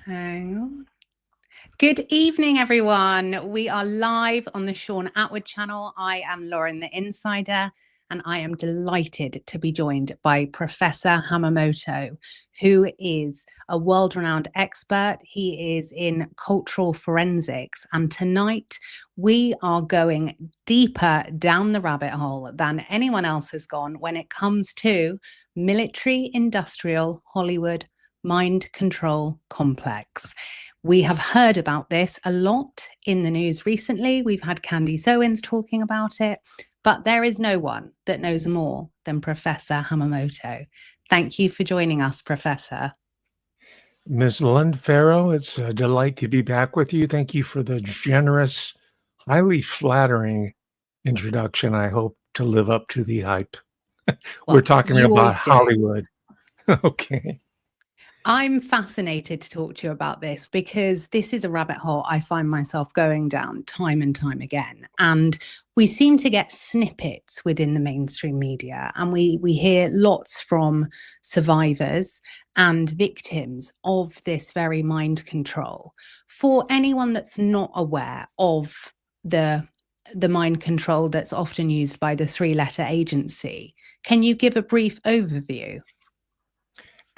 Hang on. Good evening, everyone. We are live on the Shaun Attwood channel. I am Lauren, the Insider, and I am delighted to be joined by Professor Hamamoto, who is a world-renowned expert. He is in cultural forensics, and tonight we are going deeper down the rabbit hole than anyone else has gone when it comes to military, industrial, Hollywood, mind control complex. We have heard about this a lot in the news recently. We've had Candice Owens talking about it, but there is no one that knows more than Professor Hamamoto. Thank you for joining us, Professor. Ms. Lund-Farrow, it's a delight to be back with you. Thank you for the generous, highly flattering introduction. I hope to live up to the hype. We're talking about Hollywood. Okay. I'm fascinated to talk to you about this because this is a rabbit hole I find myself going down time and time again. And we seem to get snippets within the mainstream media, and we hear lots from survivors and victims of this very mind control. For anyone that's not aware of the mind control that's often used by the three-letter agency, can you give a brief overview?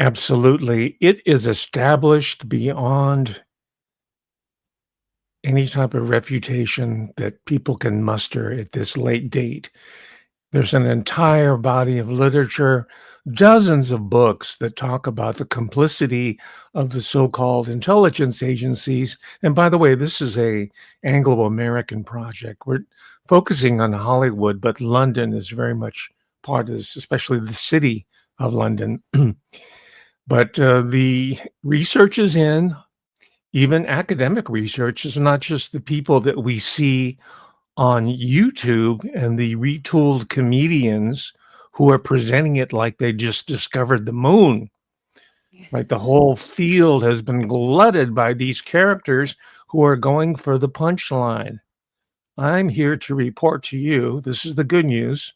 Absolutely. It is established beyond any type of refutation that people can muster at this late date. There's an entire body of literature, dozens of books that talk about the complicity of the so-called intelligence agencies. And by the way, this is an Anglo-American project. We're focusing on Hollywood, but London is very much part of this, especially the city of London. But the research is in, even academic research is not just the people that we see on YouTube and the retooled comedians who are presenting it like they just discovered the moon. Right? The whole field has been glutted by these characters who are going for the punchline. I'm here to report to you, this is the good news,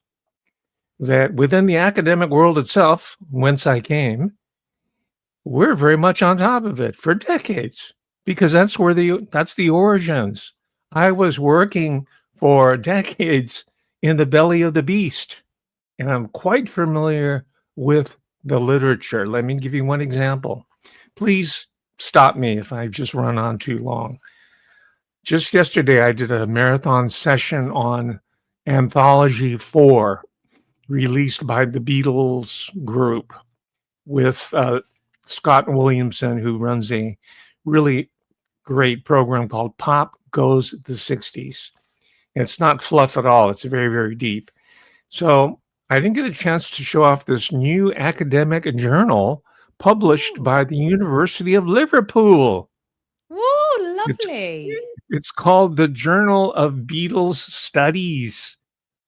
that within the academic world itself, whence I came, we're very much on top of it for decades, because that's the origins. I was working for decades in the belly of the beast, and I'm quite familiar with the literature. Let me give you one example. Please stop me if I've just run on too long. Just yesterday, I did a marathon session on Anthology 4, released by the Beatles group, with Scott Williamson, who runs a really great program called Pop Goes the 60s. And it's not fluff at all. It's very, very deep. So I didn't get a chance to show off this new academic journal published by the University of Liverpool. Oh, lovely. It's called the Journal of Beatles Studies.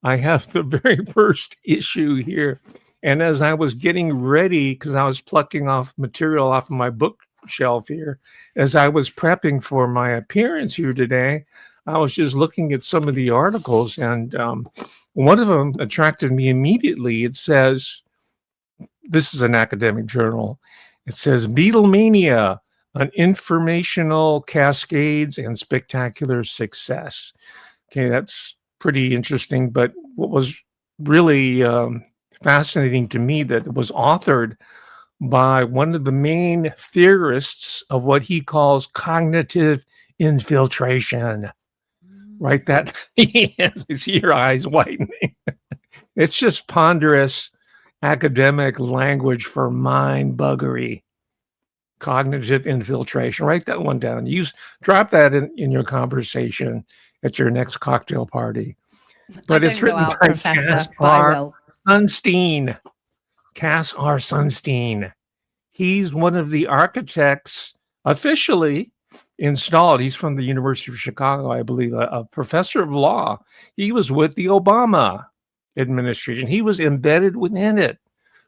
I have the very first issue here. And as I was getting ready, because I was plucking off material off of my bookshelf here, as I was prepping for my appearance here today, I was just looking at some of the articles, and one of them attracted me immediately. It says, this is an academic journal, it says, Beatlemania, an informational cascades and spectacular success. Okay, that's pretty interesting, but what was really fascinating to me that it was authored by one of the main theorists of what he calls cognitive infiltration. Right? That, yes, I see your eyes whitening. It's just ponderous academic language for mind buggery. Cognitive infiltration. Write that one down. Drop that in your conversation at your next cocktail party. But it's written by Cass R. Sunstein. Cass R. Sunstein. He's one of the architects officially installed. He's from the University of Chicago, I believe, a professor of law. He was with the Obama administration. He was embedded within it.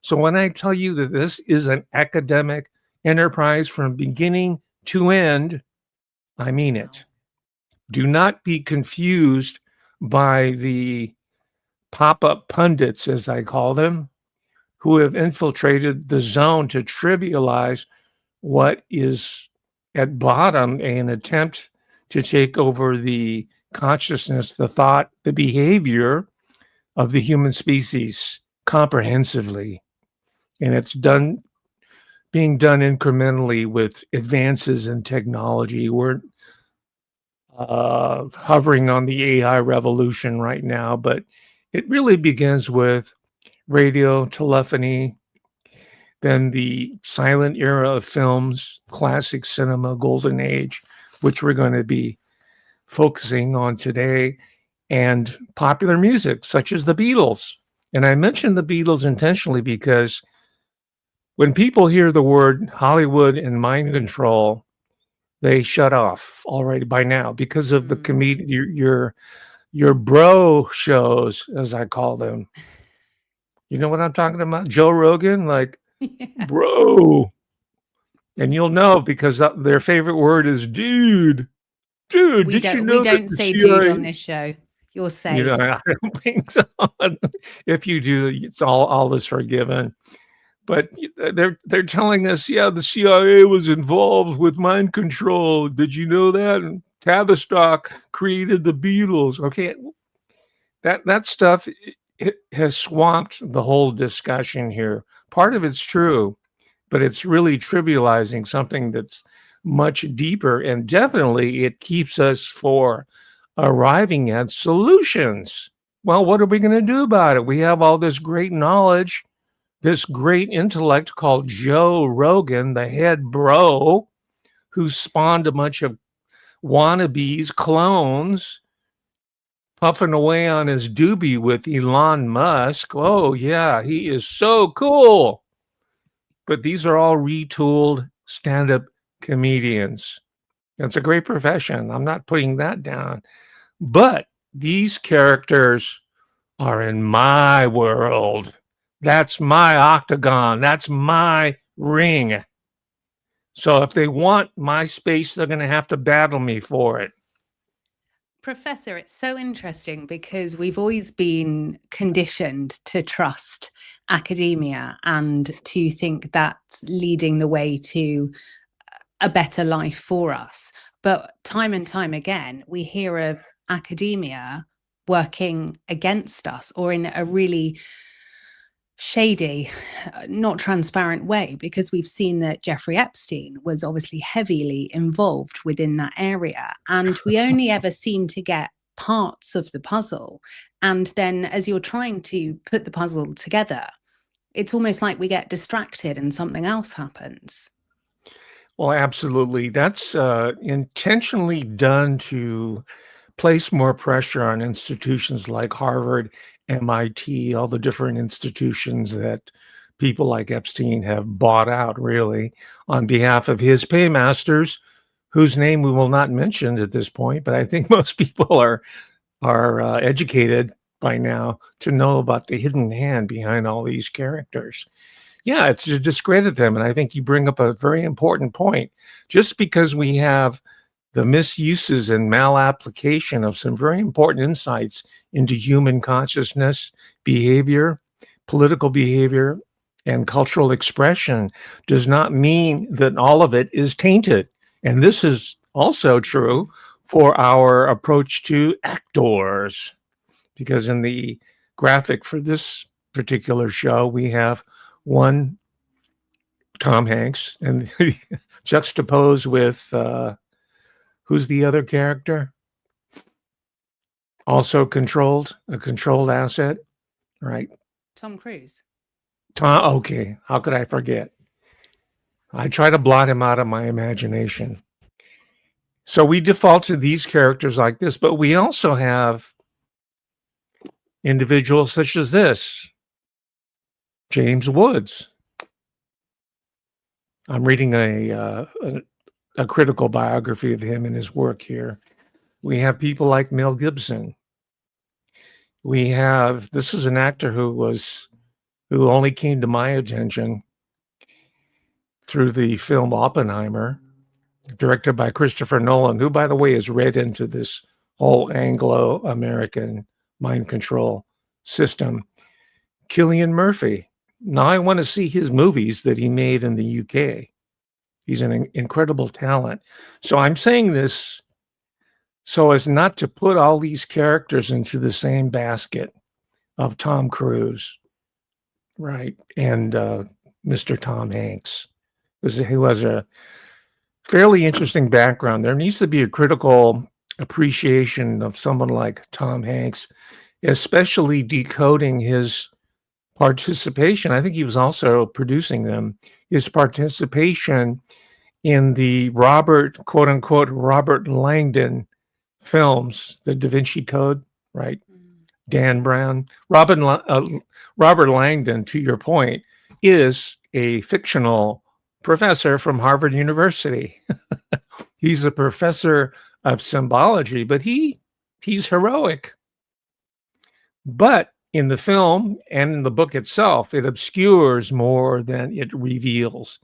So when I tell you that this is an academic enterprise from beginning to end, I mean it. Do not be confused by the pop-up pundits, as I call them, who have infiltrated the zone to trivialize what is at bottom an attempt to take over the consciousness, the thought, the behavior of the human species comprehensively. And it's being done incrementally with advances in technology. We're hovering on the AI revolution right now, but it really begins with radio, telephony, then the silent era of films, classic cinema, golden age, which we're going to be focusing on today, and popular music, such as the Beatles. And I mentioned the Beatles intentionally because when people hear the word Hollywood and mind control, they shut off already by now because of the your bro shows, as I call them. You know what I'm talking about? Joe Rogan, like, Yeah. bro. And you'll know because their favorite word is dude. Dude, We did you don't we know that don't the say dude on CIA? this show. You're You know, safe. I don't think so. If you do, it's all is forgiven. But they're telling us, yeah, the CIA was involved with mind control. Did you know that? And Tavistock created the Beatles. Okay, that stuff it has swamped the whole discussion here. Part of it's true, but it's really trivializing something that's much deeper, and definitely it keeps us for arriving at solutions. Well, what are we going to do about it? We have all this great knowledge, this great intellect called Joe Rogan, the head bro, who spawned a bunch of wannabes, clones, puffing away on his doobie with Elon Musk. Oh, yeah, he is so cool. But these are all retooled stand up comedians. It's a great profession. I'm not putting that down. But these characters are in my world. That's my octagon. That's my ring. So if they want my space, they're going to have to battle me for it. Professor, it's so interesting because we've always been conditioned to trust academia and to think that's leading the way to a better life for us. But time and time again, we hear of academia working against us or in a really shady, not transparent way, because we've seen that Jeffrey Epstein was obviously heavily involved within that area. And we only ever seem to get parts of the puzzle. And then as you're trying to put the puzzle together, it's almost like we get distracted and something else happens. Well, absolutely. That's intentionally done to place more pressure on institutions like Harvard, MIT, all the different institutions that people like Epstein have bought out, really, on behalf of his paymasters, whose name we will not mention at this point. But I think most people are educated by now to know about the hidden hand behind all these characters. Yeah, it's to discredit them. And I think you bring up a very important point. Just because we have the misuses and malapplication of some very important insights into human consciousness, behavior, political behavior, and cultural expression does not mean that all of it is tainted. And this is also true for our approach to actors, because in the graphic for this particular show, we have one Tom Hanks and juxtaposed with who's the other character? Also controlled, a controlled asset, right? Tom Cruise. Tom, okay, how could I forget? I try to blot him out of my imagination. So we default to these characters like this, but we also have individuals such as this, James Woods. I'm reading a critical biography of him and his work here. We have people like Mel Gibson. We have, this is an actor who only came to my attention through the film Oppenheimer, directed by Christopher Nolan, who, by the way, is read into this whole Anglo-American mind control system. Cillian Murphy. Now I want to see his movies that he made in the UK. He's an incredible talent. So I'm saying this so as not to put all these characters into the same basket of Tom Cruise, right, and Mr. Tom Hanks, who has a fairly interesting background. There needs to be a critical appreciation of someone like Tom Hanks, especially decoding his participation. I think he was also producing them. His participation in the quote unquote, Robert Langdon films, the Da Vinci Code, right? Dan Brown. Robert Langdon, to your point, is a fictional professor from Harvard University. He's a professor of symbology, but he's heroic. But in the film and in the book itself, it obscures more than it reveals.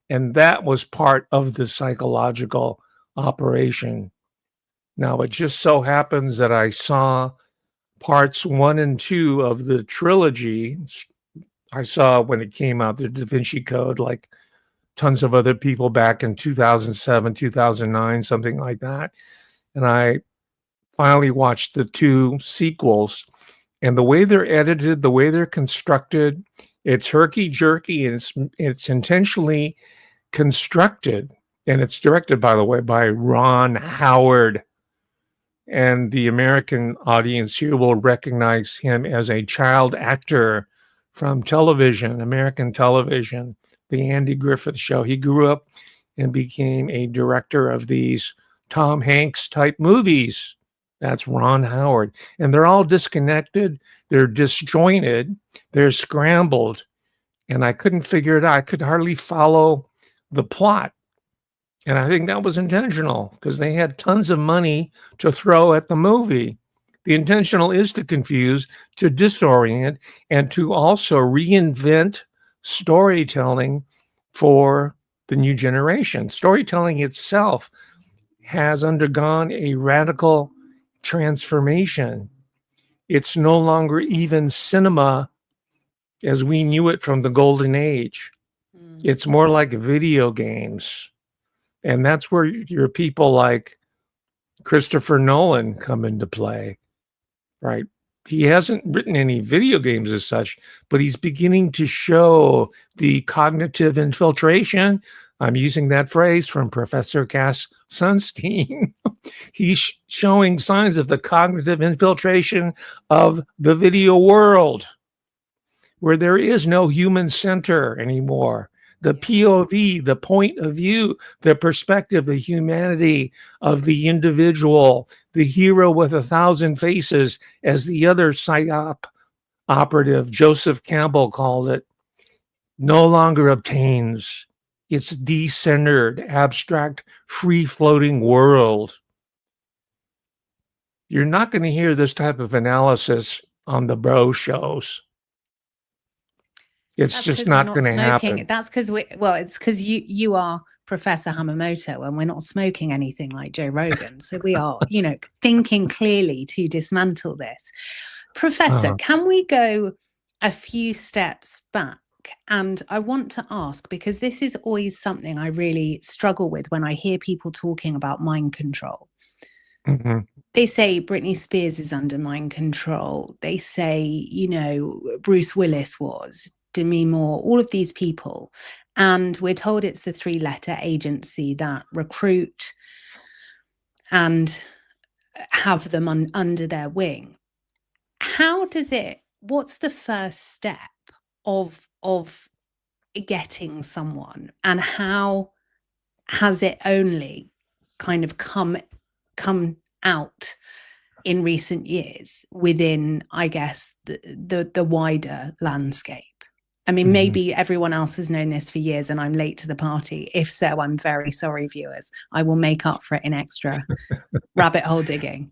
And that was part of the psychological operation. Now, it just so happens that I saw parts 1 and 2 of the trilogy. I saw when it came out, the Da Vinci Code, like tons of other people back in 2007, 2009, something like that. And I finally watched the 2 sequels. And the way they're edited, the way they're constructed, it's herky-jerky, and it's intentionally constructed. And it's directed, by the way, by Ron Howard. And the American audience here will recognize him as a child actor from television, American television, the Andy Griffith Show. He grew up and became a director of these Tom Hanks type movies. That's Ron Howard. And they're all disconnected. They're disjointed. They're scrambled. And I couldn't figure it out. I could hardly follow the plot. And I think that was intentional because they had tons of money to throw at the movie. The intentional is to confuse, to disorient, and to also reinvent storytelling for the new generation. Storytelling itself has undergone a radical transformation. It's no longer even cinema as we knew it from the golden age. It's more like video games. And that's where your people like Christopher Nolan come into play, right? He hasn't written any video games as such, but he's beginning to show the cognitive infiltration. I'm using that phrase from Professor Cass Sunstein. He's showing signs of the cognitive infiltration of the video world, where there is no human center anymore. The POV, the point of view, the perspective, the humanity of the individual, the hero with 1,000 faces, as the other psyop operative, Joseph Campbell, called it, no longer obtains. It's decentered, abstract, free-floating world. You're not going to hear this type of analysis on the bro shows. It's just not going to happen. That's because it's because you are Professor Hamamoto and we're not smoking anything like Joe Rogan. So we are, thinking clearly to dismantle this. Professor, can we go a few steps back? And I want to ask, because this is always something I really struggle with when I hear people talking about mind control. Mm-hmm. They say Britney Spears is under mind control. They say, Bruce Willis was. Demi Moore, all of these people. And we're told it's the 3-letter agency that recruit and have them under their wing. What's the first step of getting someone, and how has it only kind of come out in recent years within, I guess, the wider landscape? I mean, maybe everyone else has known this for years and I'm late to the party. If so, I'm very sorry, viewers. I will make up for it in extra rabbit hole digging.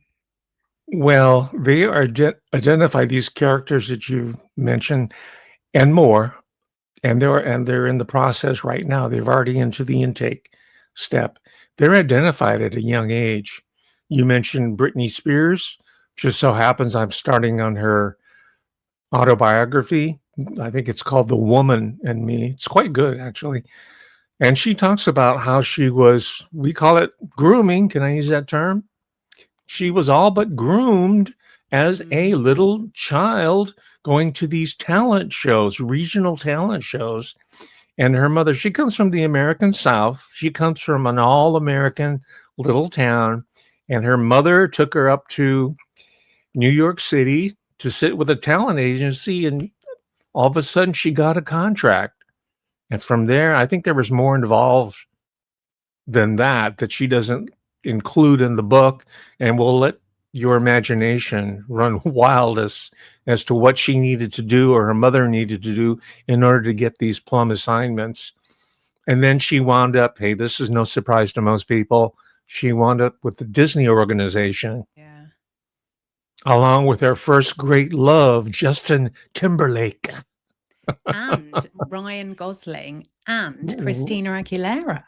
Well, they are identify these characters that you mentioned and more, and they're in the process right now. They've already into the intake step. They're identified at a young age. You mentioned Britney Spears. Just so happens I'm starting on her autobiography. I think it's called The Woman and Me. It's quite good, actually. And she talks about how she was, we call it grooming. Can I use that term? She was all but groomed as a Mm. little child going to these talent shows, regional talent shows. And her mother, she comes from the American South. She comes from an all American little town. And her mother took her up to New York City to sit with a talent agency. And all of a sudden, she got a contract. And from there, I think there was more involved than that she doesn't include in the book, and we'll let your imagination run wild as to what she needed to do or her mother needed to do in order to get these plum assignments. And then she wound up, hey, this is no surprise to most people, she wound up with the Disney organization Yeah. along with her first great love, Justin Timberlake. And Ryan Gosling and Ooh. Christina Aguilera.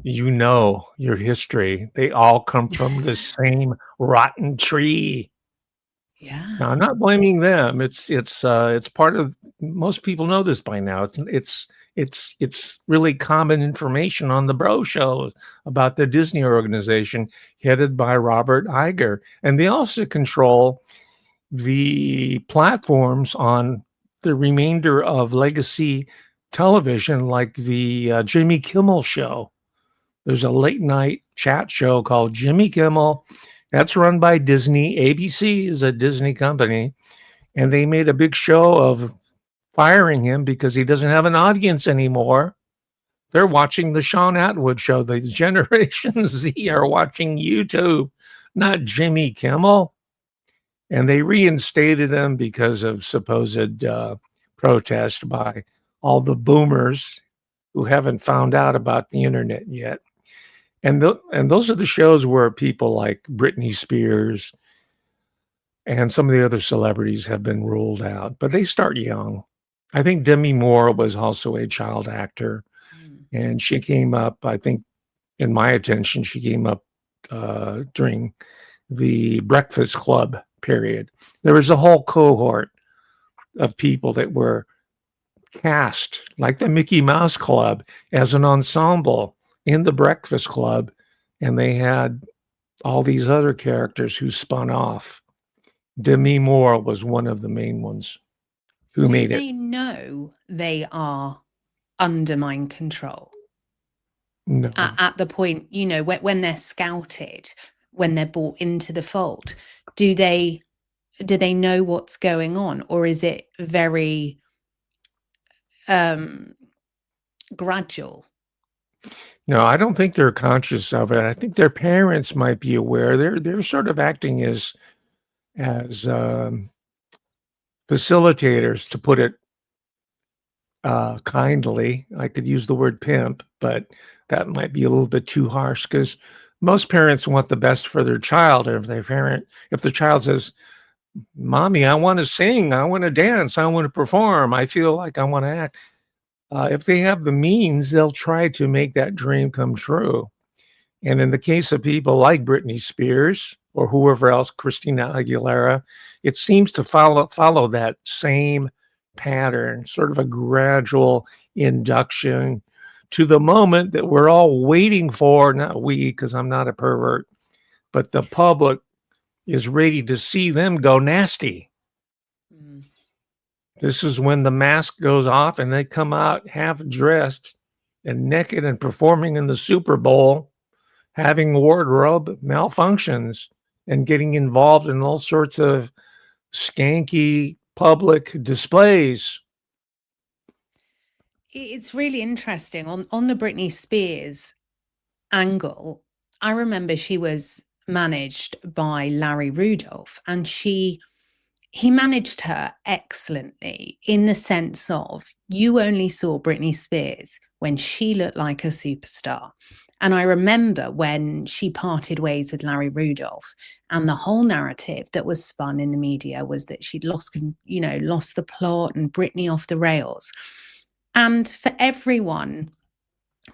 You know your history. They all come from the same rotten tree. Yeah. Now, I'm not blaming them. It's part of, most people know this by now. It's really common information on the Bro Show about the Disney organization headed by Robert Iger, and they also control the platforms on the remainder of legacy television, like the Jimmy Kimmel Show. There's a late night chat show called Jimmy Kimmel. That's run by Disney. ABC is a Disney company. And they made a big show of firing him because he doesn't have an audience anymore. They're watching the Shaun Attwood show. The Generation Z are watching YouTube, not Jimmy Kimmel. And they reinstated him because of supposed protest by all the boomers who haven't found out about the internet yet. And those are the shows where people like Britney Spears and some of the other celebrities have been ruled out, but they start young. I think Demi Moore was also a child actor, Mm. and she came up, I think, in my attention, she came up during the Breakfast Club period. There was a whole cohort of people that were cast like the Mickey Mouse Club as an ensemble in the Breakfast Club, and they had all these other characters who spun off. Demi Moore was one of the main ones who Do made it. they know they are under mind control No, at the point, when they're scouted, when they're brought into the fold? Do they know what's going on, or is it very gradual? no, I don't think they're conscious of it. I think their parents might be aware. They're sort of acting as facilitators, to put it kindly. I could use the word pimp, but that might be a little bit too harsh because most parents want the best for their child. If if the child says, "Mommy, I want to sing, I want to dance, I want to perform, I feel like I want to act," if they have the means, they'll try to make that dream come true. And in the case of people like Britney Spears or whoever else, Christina Aguilera, it seems to follow that same pattern, sort of a gradual induction to the moment that we're all waiting for, not we, because I'm not a pervert, but the public is ready to see them go nasty. Mm. This is when the mask goes off and they come out half dressed and naked and performing in the Super Bowl, having wardrobe malfunctions and getting involved in all sorts of skanky public displays. It's really interesting on the Britney Spears angle. I remember she was managed by Larry Rudolph, and he managed her excellently, in the sense of, you only saw Britney Spears when she looked like a superstar. And I remember when she parted ways with Larry Rudolph, and the whole narrative that was spun in the media was that she'd lost the plot and Britney off the rails. And for everyone,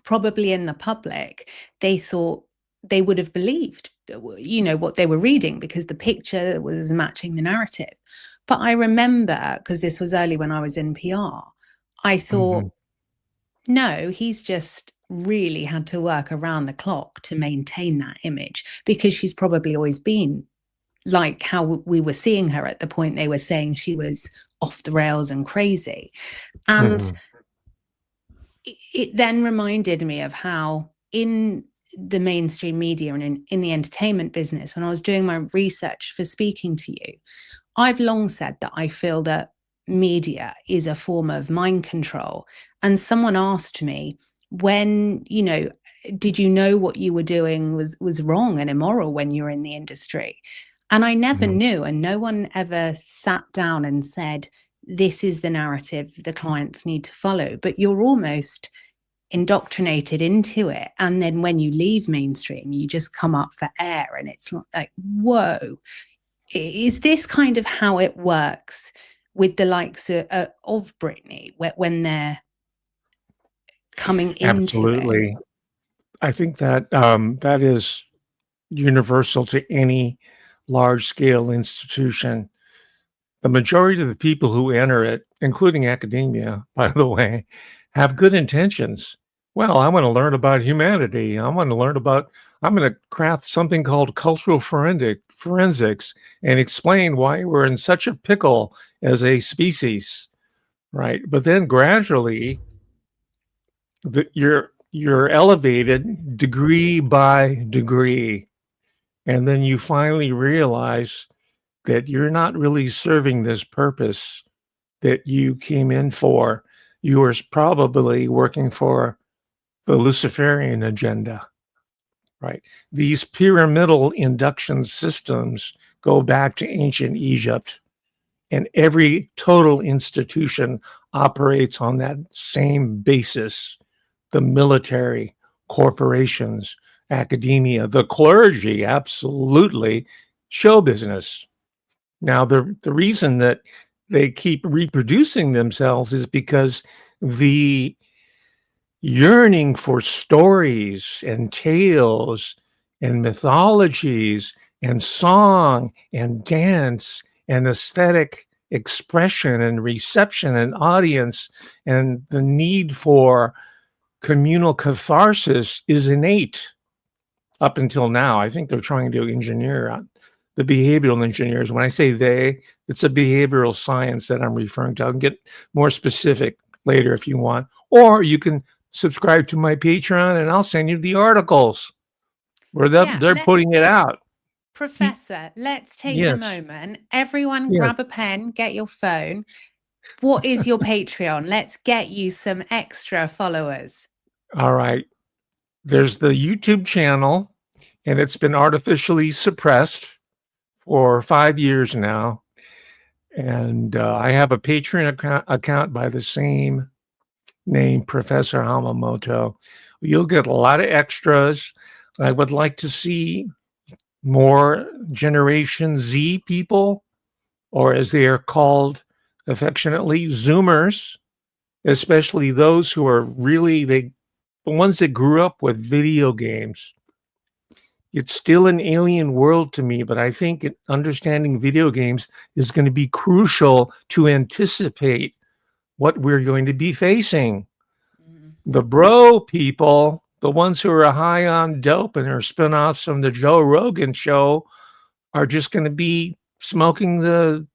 probably in the public, they thought they would have believed, what they were reading, because the picture was matching the narrative. But I remember, because this was early when I was in PR, I thought, Mhm. no, he's just really had to work around the clock to maintain that image, because she's probably always been like how we were seeing her at the point they were saying she was off the rails and crazy. And Mhm. it then reminded me of how in the mainstream media and in the entertainment business, when I was doing my research for speaking to you, I've long said that I feel that media is a form of mind control. And someone asked me, when, did you know what you were doing was wrong and immoral when you were in the industry? And I never Mhm. knew, and no one ever sat down and said, this is the narrative the clients need to follow. But you're almost indoctrinated into it. And then when you leave mainstream, you just come up for air, and it's like, whoa. Is this kind of how it works with the likes of Britney when they're coming into it? Absolutely. I think that that is universal to any large scale institution. The majority of the people who enter it, including academia, by the way, have good intentions. Well, I want to learn about humanity. I'm going to craft something called cultural forensics and explain why we're in such a pickle as a species, right? But then gradually, you're elevated degree by degree, and then you finally realize that you're not really serving this purpose that you came in for. You were probably working for the Luciferian agenda, right? These pyramidal induction systems go back to ancient Egypt, and every total institution operates on that same basis. The military, corporations, academia, the clergy, absolutely, show business. Now, the reason that they keep reproducing themselves is because the yearning for stories and tales and mythologies and song and dance and aesthetic expression and reception and audience and the need for communal catharsis is innate up until now. I think they're trying to engineer the behavioral engineers. When I say they, it's a behavioral science that I'm referring to. I can get more specific later if you want, or you can subscribe to my Patreon and I'll send you the articles where Yeah, they're putting it out. Professor, let's take a Yes, moment. Everyone yes. grab a pen, get your phone. What is your Patreon? Let's get you some extra followers. All right. There's the YouTube channel, and it's been artificially suppressed for 5 years now. And I have a Patreon account by the same name, Professor Hamamoto. You'll get a lot of extras. I would like to see more Generation Z people, or as they are called affectionately, Zoomers, especially those who are really the ones that grew up with video games. It's still an alien world to me, but I think understanding video games is going to be crucial to anticipate what we're going to be facing. Mm. The bro people, the ones who are high on dope and are spinoffs from the Joe Rogan show, are just going to be smoking the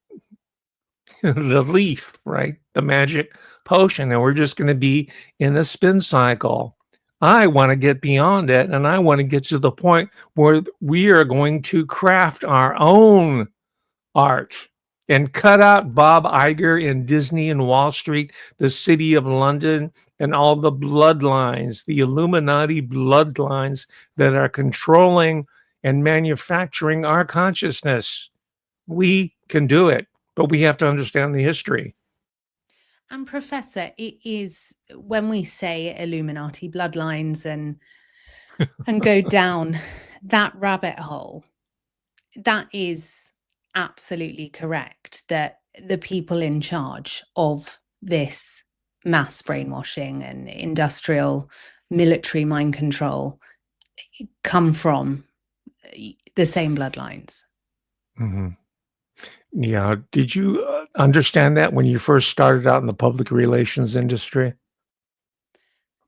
the leaf, right? The magic potion, and we're just going to be in a spin cycle. I want to get beyond it, and I want to get to the point where we are going to craft our own art and cut out Bob Iger and Disney and Wall Street, the City of London, and all the bloodlines, the Illuminati bloodlines that are controlling and manufacturing our consciousness. We can do it, but we have to understand the history. And Professor, it is when we say Illuminati bloodlines and go down that rabbit hole, that is absolutely correct, that the people in charge of this mass brainwashing and industrial military mind control come from the same bloodlines. Mhm. Yeah. Did you understand that when you first started out in the public relations industry?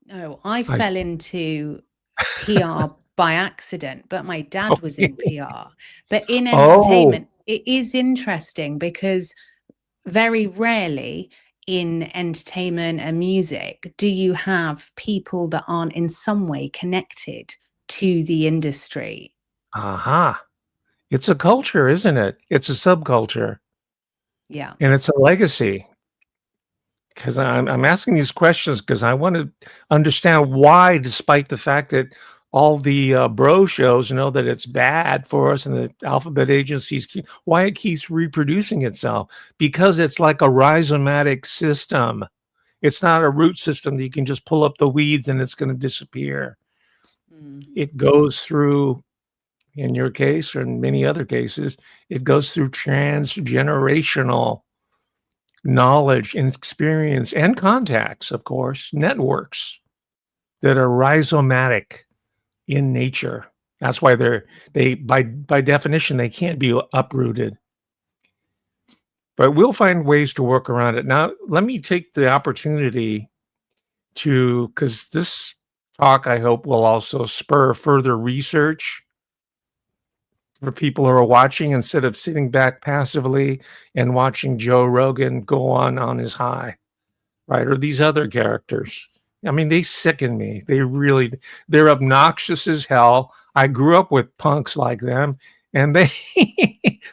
No, I I fell into PR by accident, but my dad was in okay. PR. But in Oh, entertainment, it is interesting because very rarely in entertainment and music do you have people that aren't in some way connected to the industry. aha. It's a culture, isn't it? It's a subculture, Yeah. and it's a legacy. 'Cause I'm asking these questions because I wanna understand why, despite the fact that all the, bro shows know that it's bad for us and the alphabet agencies why it keeps reproducing itself. Because it's like a rhizomatic system. It's not a root system that you can just pull up the weeds and it's gonna disappear. Mm. It goes through, in your case or in many other cases, it goes through transgenerational knowledge and experience and contacts, of course, networks that are rhizomatic in nature. That's why they by definition they can't be uprooted. But we'll find ways to work around it. Now, let me take the opportunity to because this talk I hope will also spur further research for people who are watching instead of sitting back passively and watching Joe Rogan go on his high. Right, or these other characters. I mean, they sicken me. They're obnoxious as hell. I grew up with punks like them, and they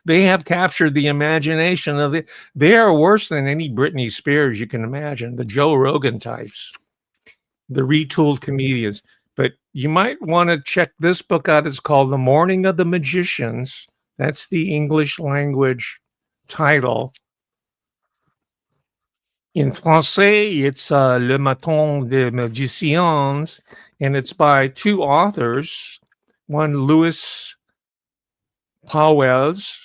they have captured the imagination of they are worse than any Britney Spears you can imagine, the Joe Rogan types, the retooled comedians. But you might want to check this book out. It's called The Morning of the Magicians. That's the English language title. In français, it's Le Matin des Magiciens, and it's by two authors, one Louis Pauwels,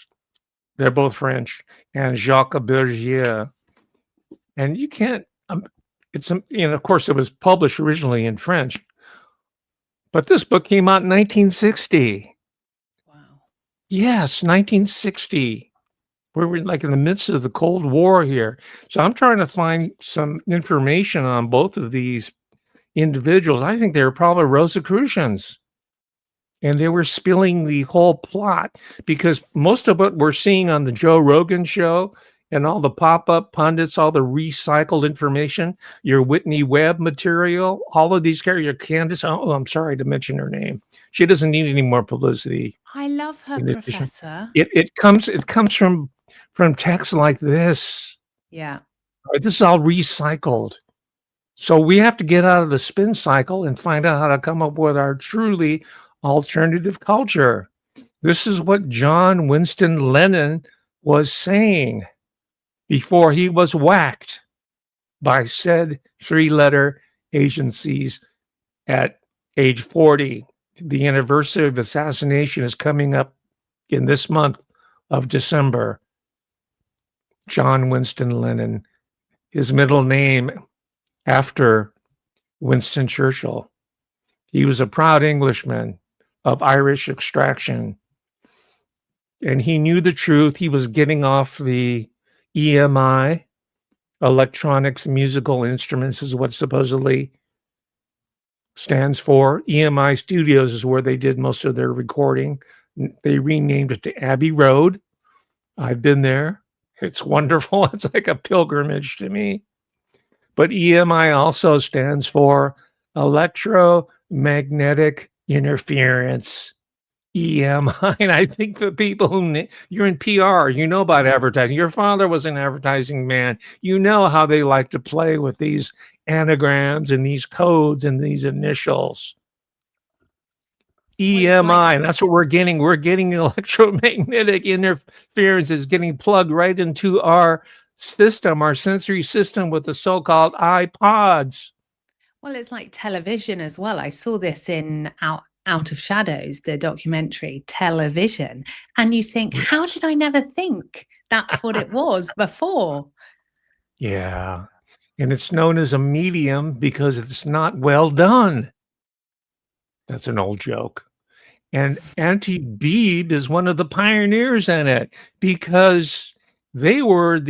they're both French, and Jacques Bergier. And you can't, of course, it was published originally in French, but this book came out in 1960. Wow. Yes, 1960. We're like in the midst of the Cold War here. So I'm trying to find some information on both of these individuals. I think they were probably Rosicrucians, and they were spilling the whole plot because most of what we're seeing on the Joe Rogan show and all the pop-up pundits, all the recycled information, your Whitney Webb material, all of these characters, your Candace. Oh, I'm sorry to mention her name. She doesn't need any more publicity. I love her, In addition, Professor. it comes from texts like this. Yeah. Right? This is all recycled. So we have to get out of the spin cycle and find out how to come up with our truly alternative culture. This is what John Winston Lennon was saying before he was whacked by said three-letter agencies at age 40. The anniversary of assassination is coming up in this month of December. John Winston Lennon, his middle name after Winston Churchill. He was a proud Englishman of Irish extraction, and he knew the truth. He was getting off the EMI, electronics musical instruments is what supposedly stands for. EMI Studios is where they did most of their recording. They renamed it to Abbey Road. I've been there. It's wonderful. It's like a pilgrimage to me. But EMI also stands for electromagnetic interference. EMI. And I think the people you're in PR, you know about advertising. Your father was an advertising man. You know how they like to play with these anagrams and these codes and these initials. Well, it's like EMI, and that's what we're getting. We're getting electromagnetic interference is getting plugged right into our system, our sensory system with the so-called iPods. well, it's like television as well. I saw this in Out of Shadows, the documentary Television, and you think, how Yes. did I never think that's what it was before? Yeah. And it's known as a medium because it's not well done. That's an old joke. And Auntie Beebe is one of the pioneers in it because they were at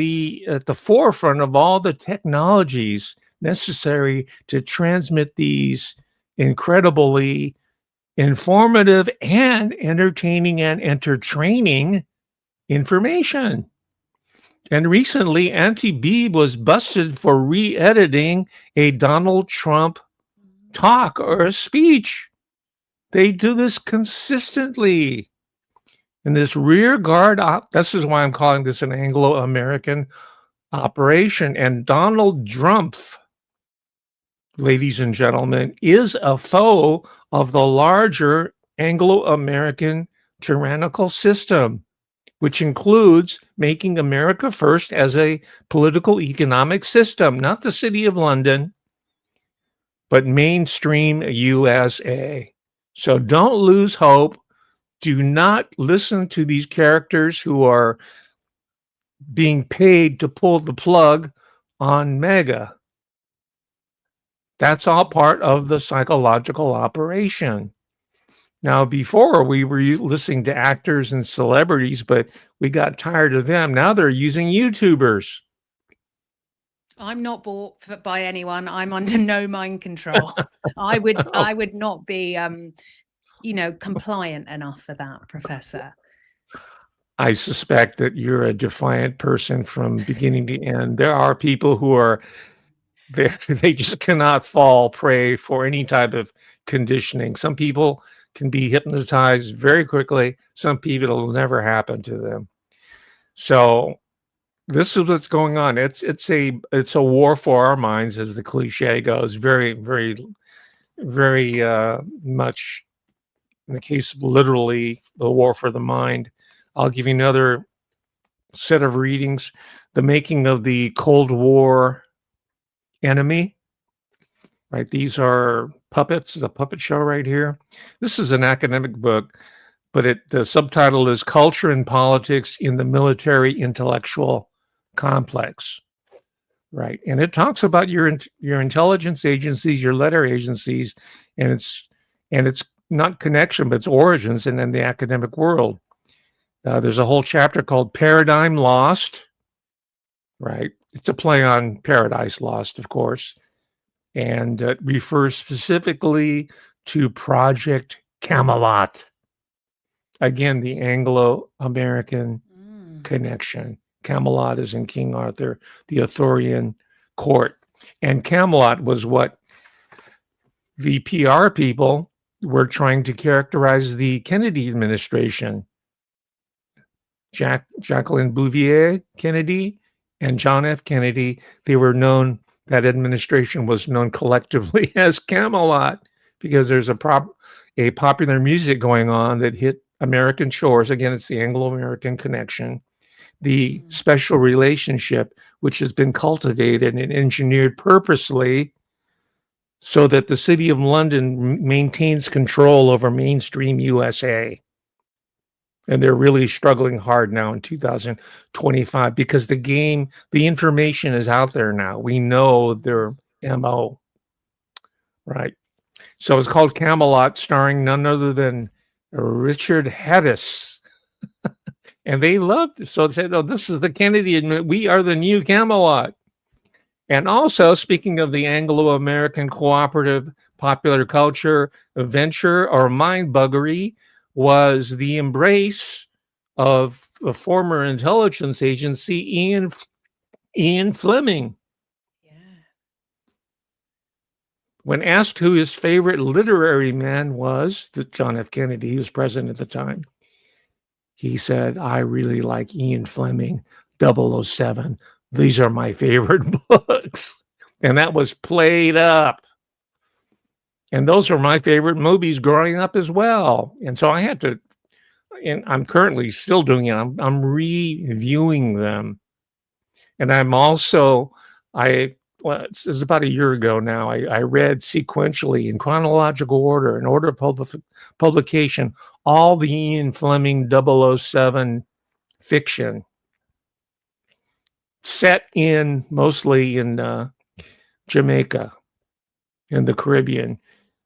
the forefront of all the technologies necessary to transmit these incredibly informative and entertaining and entertaining information. And recently, Auntie Beeb was busted for re-editing a Donald Trump talk or a speech. They do this consistently. And this rear guard, this is why I'm calling this an Anglo-American operation. And Donald Trump, ladies and gentlemen, is a foe of the larger Anglo-American tyrannical system, which includes making America first as a political economic system, not the City of London, but mainstream USA. So don't lose hope. Do not listen to these characters who are being paid to pull the plug on MAGA. That's all part of the psychological operation. Now, before we were listening to actors and celebrities, but we got tired of them. Now they're using YouTubers. I'm not bought by anyone. I'm under no mind control. I would not be, compliant enough for that, Professor. I suspect that you're a defiant person from beginning to end. There are people who are they just cannot fall prey for any type of conditioning. Some people can be hypnotized very quickly. Some people, it'll never happen to them. So this is what's going on. It's a war for our minds, as the cliche goes. Very, very, very much in the case of literally the war for the mind. I'll give you another set of readings. The Making of the Cold War Enemy. Right, these are puppets. The puppet show right here. This is an academic book, but the subtitle is Culture and Politics in the Military Intellectual Complex. Right, and it talks about your intelligence agencies, your letter agencies, and it's not connection, but its origins, and in the academic world. There's a whole chapter called Paradigm Lost. Right, it's a play on Paradise Lost, of course. And it refers specifically to Project Camelot. Again, the Anglo-American connection. Camelot is in King Arthur, the Arthurian court. And Camelot was what the PR people were trying to characterize the Kennedy administration. Jacqueline Bouvier Kennedy and John F. Kennedy, they were known, that administration was known collectively as Camelot, because there's a popular music going on that hit American shores. Again, it's the Anglo-American connection, the special relationship, which has been cultivated and engineered purposely so that the City of London maintains control over mainstream USA. And they're really struggling hard now in 2025 because the information is out there now. We know their MO, right? So it's called Camelot, starring none other than Richard Haddis. And they loved it. So they said, oh, this is the Kennedy, we are the new Camelot. And also, speaking of the Anglo-American cooperative popular culture venture or mind buggery, was the embrace of the former intelligence agency Ian Fleming. Yeah. When asked who his favorite literary man was, John F. Kennedy, who was president at the time, he said, I really like Ian Fleming, 007. These are my favorite books. And that was played up. And those are my favorite movies growing up as well. And so I had to, and I'm currently still doing it. I'm reviewing them. And I'm also, it was about a year ago now, I read sequentially in chronological order, in order of publication, all the Ian Fleming 007 fiction set in mostly in Jamaica, in the Caribbean,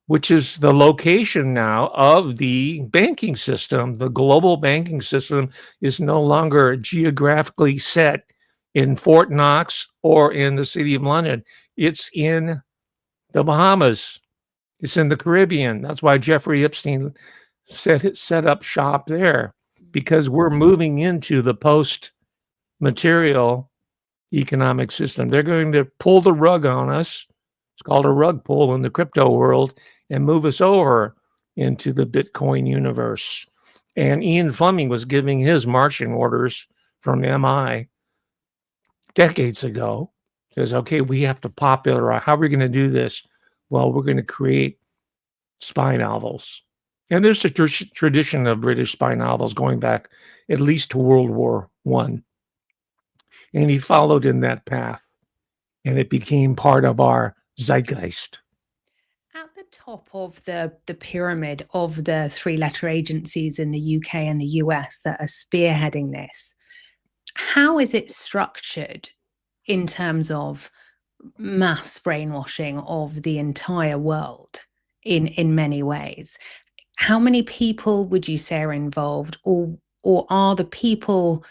which is the location now of the banking system. The global banking system is no longer geographically set in Fort Knox or in the City of London. It's in the Bahamas. It's in the Caribbean. That's why Jeffrey Epstein set up shop there, because we're moving into the post-material economic system. They're going to pull the rug on us. It's called a rug pull in the crypto world, and move us over into the Bitcoin universe. And Ian Fleming was giving his marching orders from MI decades ago. Says, okay, we have to popularize. How are we going to do this? Well, we're going to create spy novels. And there's a tradition of British spy novels going back at least to World War I. And he followed in that path. And it became part of our zeitgeist. At the top of the pyramid of the three-letter agencies in the UK and the US that are spearheading this, how is it structured in terms of mass brainwashing of the entire world in many ways? How many people would you say are involved, or are the people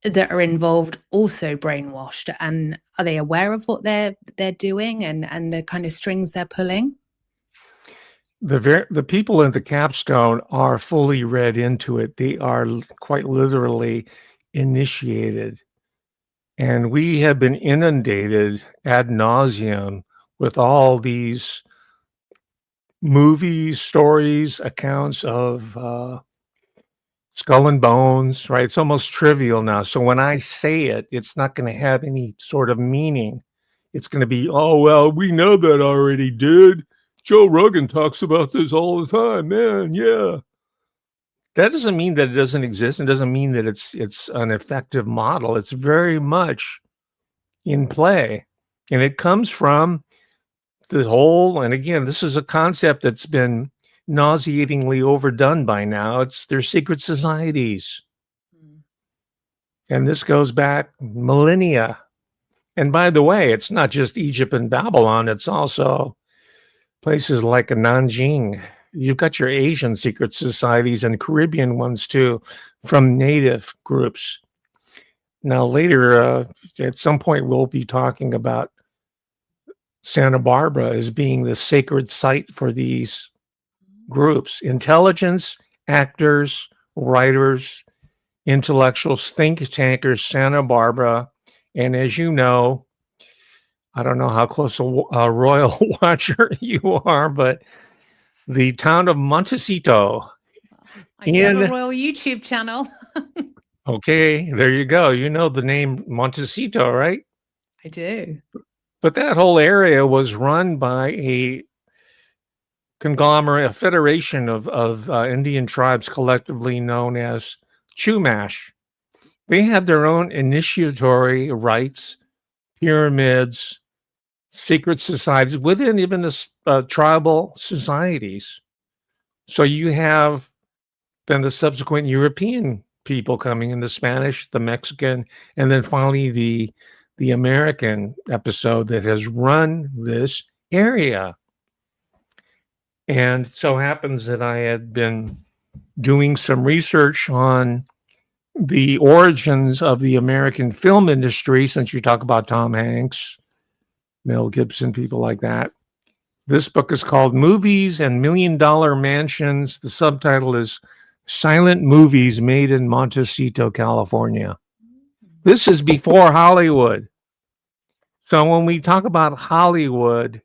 that are involved also brainwashed, and are they aware of what they're doing and the kind of strings they're pulling? The people in the capstone are fully read into it. They are quite literally initiated. And we have been inundated ad nauseum with all these movies, stories, accounts of Skull and Bones, right? It's almost trivial now. So when I say it, it's not going to have any sort of meaning. It's going to be, oh, well, we know that already, dude. Joe Rogan talks about this all the time, man. Yeah. That doesn't mean that it doesn't exist. It doesn't mean that it's an effective model. It's very much in play. And it comes from the whole, and again, this is a concept that's been nauseatingly overdone by now. It's their secret societies. And this goes back millennia. And by the way, it's not just Egypt and Babylon. It's also places like Nanjing. You've got your Asian secret societies and Caribbean ones too, from native groups. Now later, at some point, we'll be talking about Santa Barbara as being the sacred site for these groups. Intelligence, actors, writers, intellectuals, think tankers, Santa Barbara. And as you know, I don't know how close a royal watcher you are, but the town of Montecito. I do have a royal YouTube channel. Okay, there you go. You know the name Montecito, right? I do. But that whole area was run by a conglomerate, a federation of Indian tribes collectively known as Chumash. They had their own initiatory rites, pyramids, secret societies within even the tribal societies. So you have then the subsequent European people coming in, the Spanish, the Mexican, and then finally the American episode that has run this area. And so happens that I had been doing some research on the origins of the American film industry, since you talk about Tom Hanks, Mel Gibson, people like that. This book is called Movies and $1 Million Mansions. The subtitle is Silent Movies Made in Montecito, California. This is before Hollywood. So when we talk about Hollywood,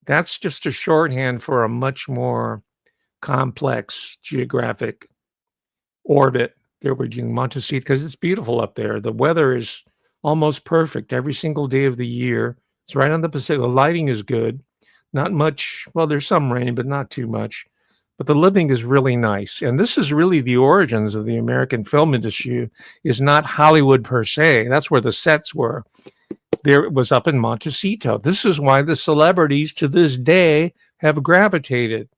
that's just a shorthand for a much more complex geographic orbit. There we're doing Montecito because it's beautiful up there. The weather is almost perfect every single day of the year. It's right on the Pacific. The lighting is good. Not much. Well, there's some rain, but not too much. But the living is really nice. And this is really the origins of the American film industry, is not Hollywood per se. That's where the sets were. There it was up in Montecito. This is why the celebrities to this day have gravitated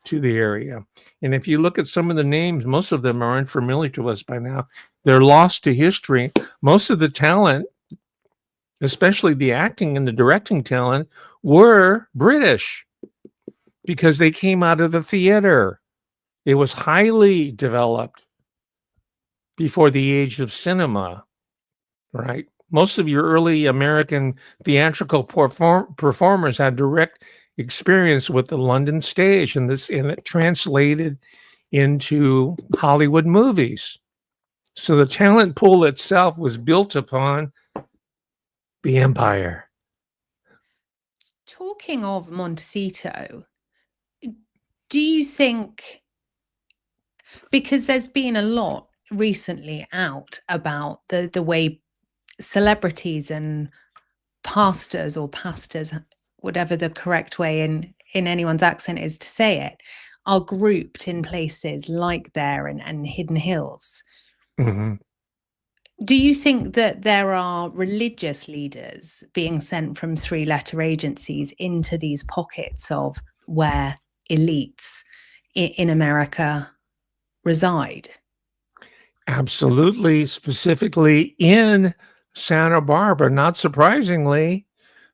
to the area. And if you look at some of the names, most of them are unfamiliar to us by now. They're lost to history. Most of the talent, especially the acting and the directing talent, were British because they came out of the theater. It was highly developed before the age of cinema, right? Most of your early American theatrical performers had direct experience with the London stage, and it translated into Hollywood movies. So the talent pool itself was built upon the empire. Talking of Montecito, do you think, because there's been a lot recently out about the way celebrities and pastors, whatever the correct way in anyone's accent is to say it, are grouped in places like there and Hidden Hills. Mm-hmm. Do you think that there are religious leaders being sent from three-letter agencies into these pockets of where elites in America reside? Absolutely. Specifically in Santa Barbara, not surprisingly,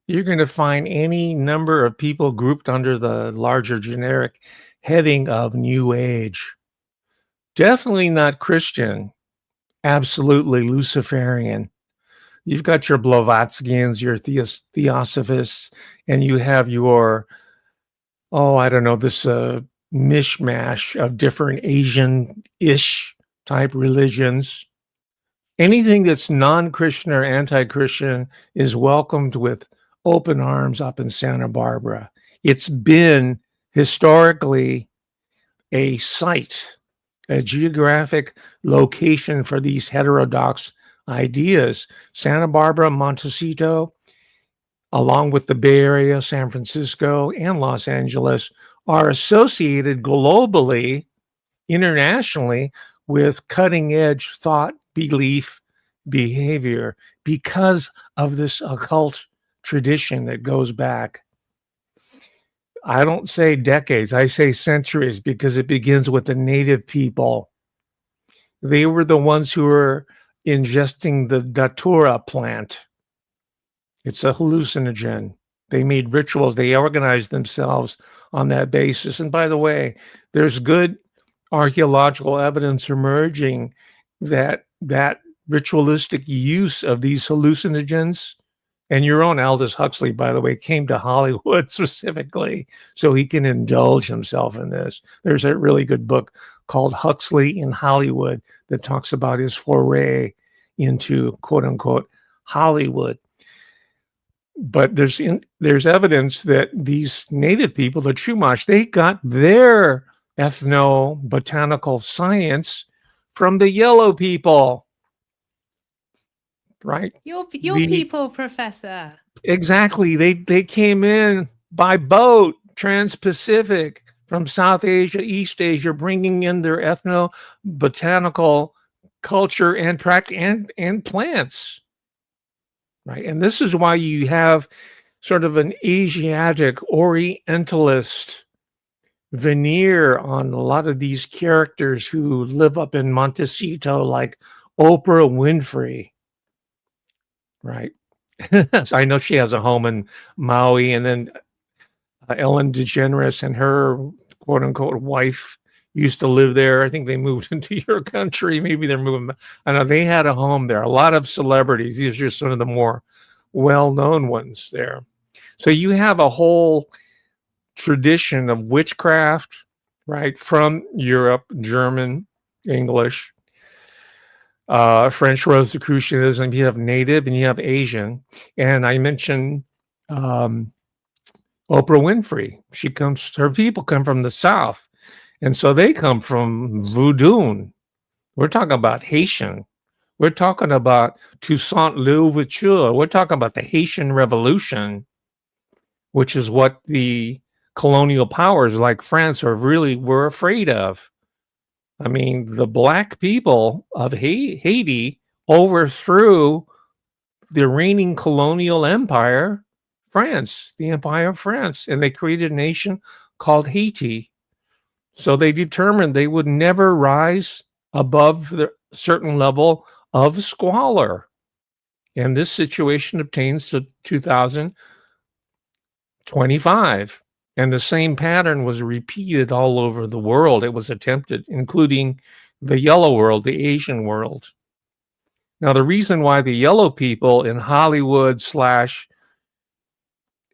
you're going to find any number of people grouped under the larger generic heading of New Age. Definitely not Christian. Absolutely Luciferian. You've got your Blavatskys, your Theosophists, and you have your, I don't know, this mishmash of different Asian-ish type religions. Anything that's non-Christian or anti-Christian is welcomed with open arms up in Santa Barbara. It's been historically a site, a geographic location for these heterodox ideas. Santa Barbara, Montecito, along with the Bay Area, San Francisco, and Los Angeles, are associated globally, internationally, with cutting-edge thought, belief, behavior, because of this occult tradition that goes back, I don't say decades, I say centuries, because it begins with the native people. They were the ones who were ingesting the datura plant. It's a hallucinogen. They made rituals. They organized themselves on that basis. And by the way, there's good archaeological evidence emerging that ritualistic use of these hallucinogens, and your own Aldous Huxley, by the way, came to Hollywood specifically so he can indulge himself in this. There's a really good book called Huxley in Hollywood that talks about his foray into quote unquote Hollywood. But there's evidence that these native people, the Chumash, they got their ethnobotanical science from the yellow people, right? Your people, Professor. Exactly. They came in by boat, trans-Pacific, from South Asia, East Asia, bringing in their ethnobotanical culture and practice and plants, right? And this is why you have sort of an Asiatic Orientalist veneer on a lot of these characters who live up in Montecito, like Oprah Winfrey, right? So I know she has a home in Maui, and then Ellen DeGeneres and her quote unquote wife used to live there. I think they moved into your country. Maybe they're moving. I know they had a home there. A lot of celebrities. These are just some of the more well-known ones there. So you have a whole tradition of witchcraft, right, from Europe, German, English, French Rosicrucianism. You have native and you have Asian. And I mentioned Oprah Winfrey. Her people come from the South. And so they come from Voodoo. We're talking about Haitian. We're talking about Toussaint Louverture. We're talking about the Haitian Revolution, which is what the colonial powers like France were afraid of. I mean, the black people of Haiti overthrew the reigning colonial empire, France, the Empire of France, and they created a nation called Haiti. So they determined they would never rise above the certain level of squalor. And this situation obtains to 2025. And the same pattern was repeated all over the world. It was attempted, including the yellow world, the Asian world. Now, the reason why the yellow people in Hollywood slash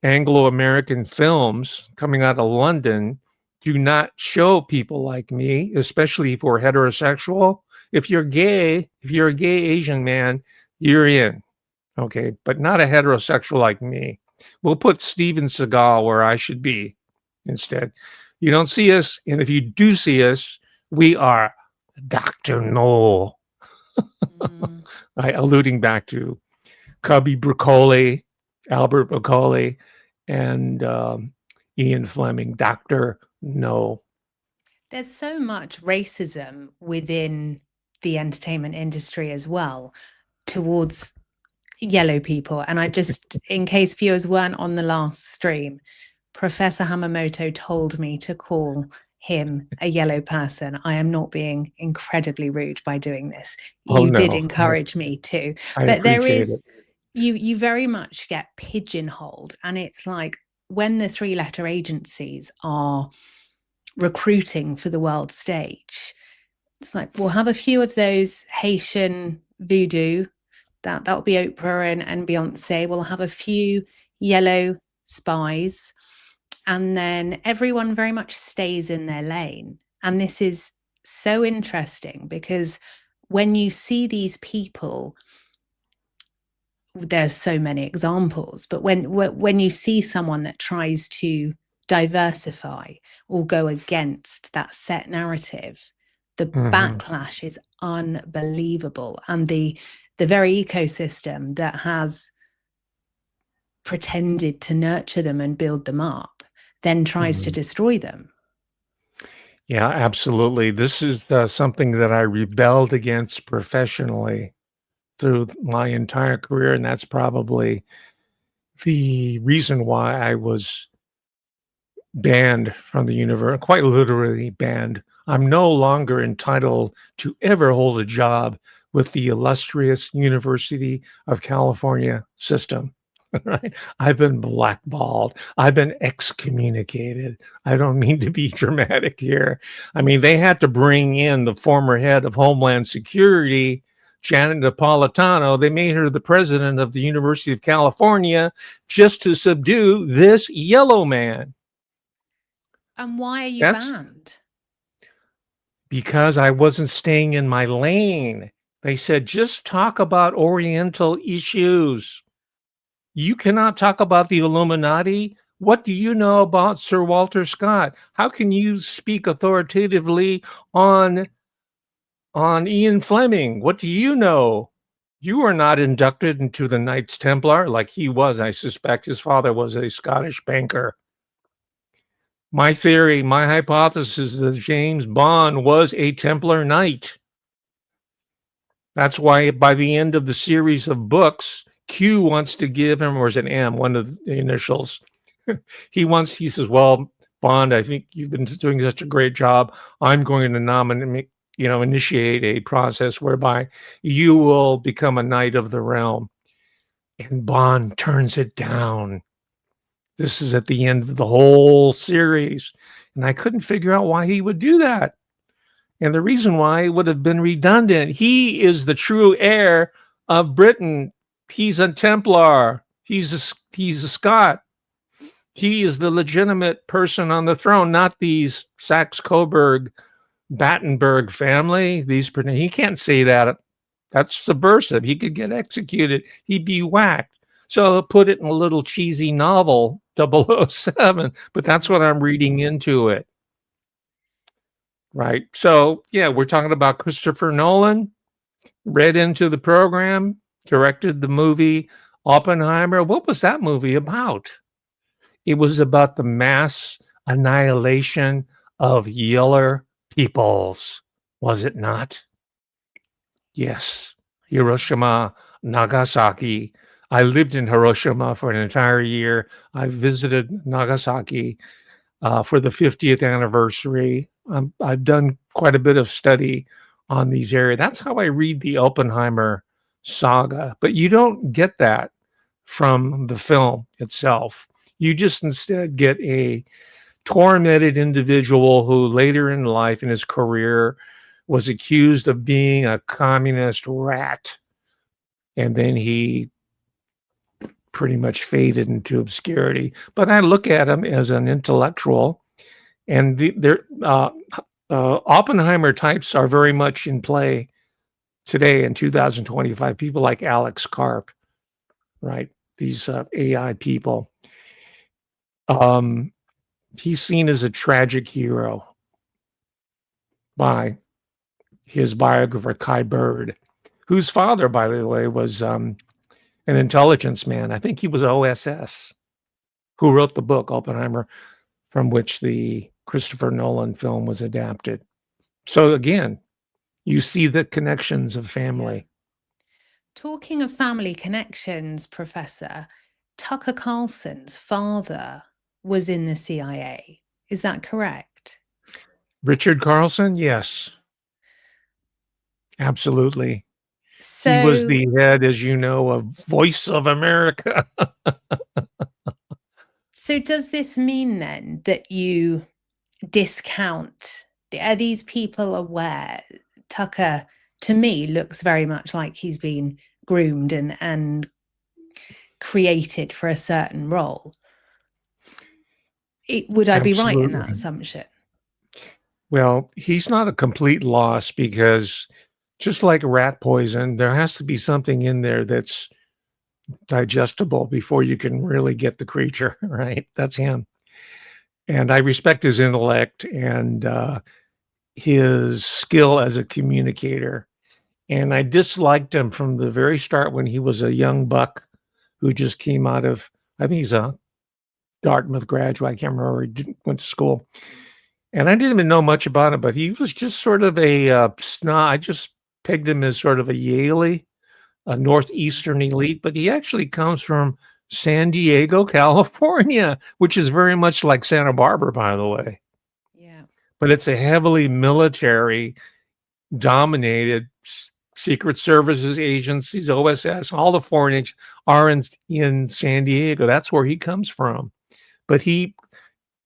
Anglo-American films coming out of London do not show people like me, especially if we're heterosexual. If you're gay, if you're a gay Asian man, you're in, okay? But not a heterosexual like me. We'll put Steven Seagal where I should be instead. You don't see us, and if you do see us, we are Dr. No. Right, alluding back to Cubby Broccoli, Albert Broccoli, and Ian Fleming, Dr. No. There's so much racism within the entertainment industry as well towards yellow people. And I just, in case viewers weren't on the last stream, Professor Hamamoto told me to call him a yellow person. I am not being incredibly rude by doing this. You did encourage me to. But there is, you very much get pigeonholed. And it's like when the three-letter agencies are recruiting for the world stage, it's like, we'll have a few of those Haitian voodoo, that'll be Oprah and Beyonce. We'll have a few yellow spies, and then everyone very much stays in their lane. And this is so interesting because when you see these people, there's so many examples, but when you see someone that tries to diversify or go against that set narrative, the backlash is unbelievable. And the very ecosystem that has pretended to nurture them and build them up then tries to destroy them. Yeah, absolutely. This is something that I rebelled against professionally through my entire career, and that's probably the reason why I was banned from the university, quite literally banned. I'm no longer entitled to ever hold a job with the illustrious University of California system. Right? I've been blackballed. I've been excommunicated. I don't mean to be dramatic here. I mean, they had to bring in the former head of Homeland Security, Janet Napolitano. They made her the president of the University of California just to subdue this yellow man. And why are you banned? Because I wasn't staying in my lane. They said, just talk about Oriental issues. You cannot talk about the Illuminati. What do you know about Sir Walter Scott? How can you speak authoritatively on Ian Fleming? What do you know? You were not inducted into the Knights Templar like he was. I suspect his father was a Scottish banker. My theory, my hypothesis, that James Bond was a Templar Knight. That's why by the end of the series of books, Q wants to give him, or is it M, one of the initials? He says, well, Bond, I think you've been doing such a great job. I'm going to initiate a process whereby you will become a knight of the realm. And Bond turns it down. This is at the end of the whole series. And I couldn't figure out why he would do that. And the reason why would have been redundant. He is the true heir of Britain. He's a Templar. He's a Scot. He is the legitimate person on the throne, not these Saxe-Coburg, Battenberg family. He can't say that. That's subversive. He could get executed. He'd be whacked. So I'll put it in a little cheesy novel, 007, but that's what I'm reading into it. Right. So, yeah, we're talking about Christopher Nolan, read into the program, directed the movie Oppenheimer. What was that movie about? It was about the mass annihilation of yeller peoples, was it not? Yes. Hiroshima, Nagasaki. I lived in Hiroshima for an entire year. I visited Nagasaki for the 50th anniversary. I've done quite a bit of study on these areas. That's how I read the Oppenheimer saga. But you don't get that from the film itself. You just instead get a tormented individual who later in life in his career was accused of being a communist rat, and then he pretty much faded into obscurity. But I look at him as an intellectual, and Oppenheimer types are very much in play today in 2025. People like Alex Karp, right? These AI people. He's seen as a tragic hero by his biographer, Kai Bird, whose father, by the way, was an intelligence man. I think he was OSS, who wrote the book, Oppenheimer, from which the Christopher Nolan film was adapted. So again, you see the connections of family. Talking of family connections, Professor, Tucker Carlson's father was in the CIA. Is that correct? Richard Carlson, yes, absolutely. He was So, the head, as you know, of Voice of America. so does this mean then that you discount? Are these people aware? Tucker, to me, looks very much like he's been groomed and created for a certain role. Would I be right in that Absolutely. assumption? Well, he's not a complete loss because just like rat poison, there has to be something in there that's digestible before you can really get the creature, right? That's him. And I respect his intellect and his skill as a communicator. And I disliked him from the very start when he was a young buck who just came out of, I think he's a Dartmouth graduate. I can't remember where he went to school. And I didn't even know much about him, but he was just sort of a snob. I just pegged him as sort of a Yaley, a Northeastern elite, but he actually comes from San Diego, California, which is very much like Santa Barbara, by the way. Yeah. But it's a heavily military dominated secret services agencies, OSS, all the foreign agents are in San Diego. That's where he comes from. But he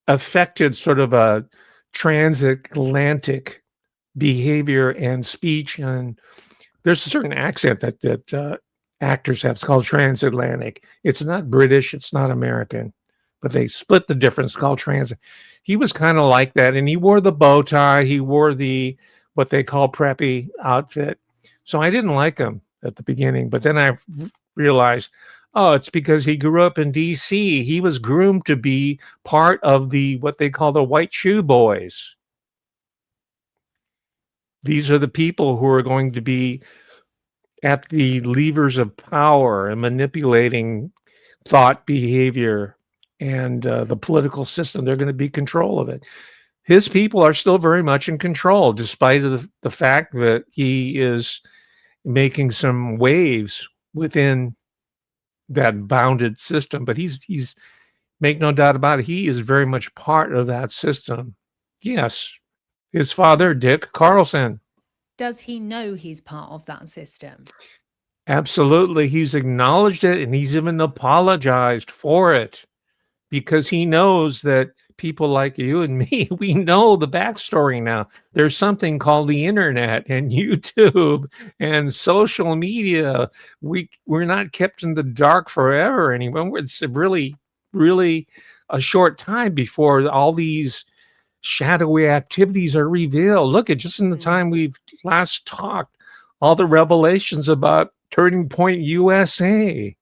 affected sort of a transatlantic behavior and speech, and there's a certain accent that actors have. It's called transatlantic. It's not British, it's not American, but they split the difference. It's called transit. He was kind of like that, and he wore the bow tie. He wore the what they call preppy outfit. So I didn't like him at the beginning, but then I realized, oh, it's because he grew up in D.C. He was groomed to be part of the what they call the white shoe boys. These are the people who are going to be at the levers of power and manipulating thought, behavior, and the political system. They're going to be in control of it. His people are still very much in control, despite the fact that he is making some waves within that bounded system. But he's make no doubt about it, he is very much part of that system. Yes, his father, Dick Carlson. Does he know he's part of that system? Absolutely. He's acknowledged it and he's even apologized for it because he knows that people like you and me, we know the backstory now. There's something called the internet and YouTube and social media. We're not kept in the dark forever anymore. It's really, really a short time before all these shadowy activities are revealed. Look at just in the time we've last talked, all the revelations about Turning Point USA,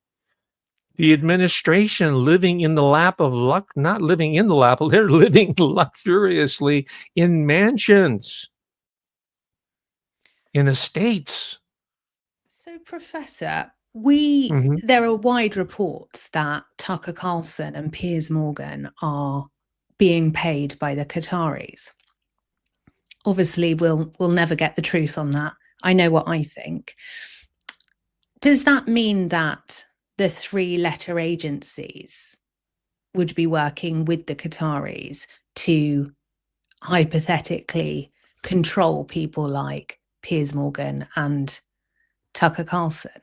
the administration living in the lap of luck, not living in the lap, they're living luxuriously in mansions, in estates. So, Professor, Mhm. there are wide reports that Tucker Carlson and Piers Morgan are being paid by the Qataris. Obviously, we'll never get the truth on that. I know what I think. Does that mean that the three-letter agencies would be working with the Qataris to hypothetically control people like Piers Morgan and Tucker Carlson?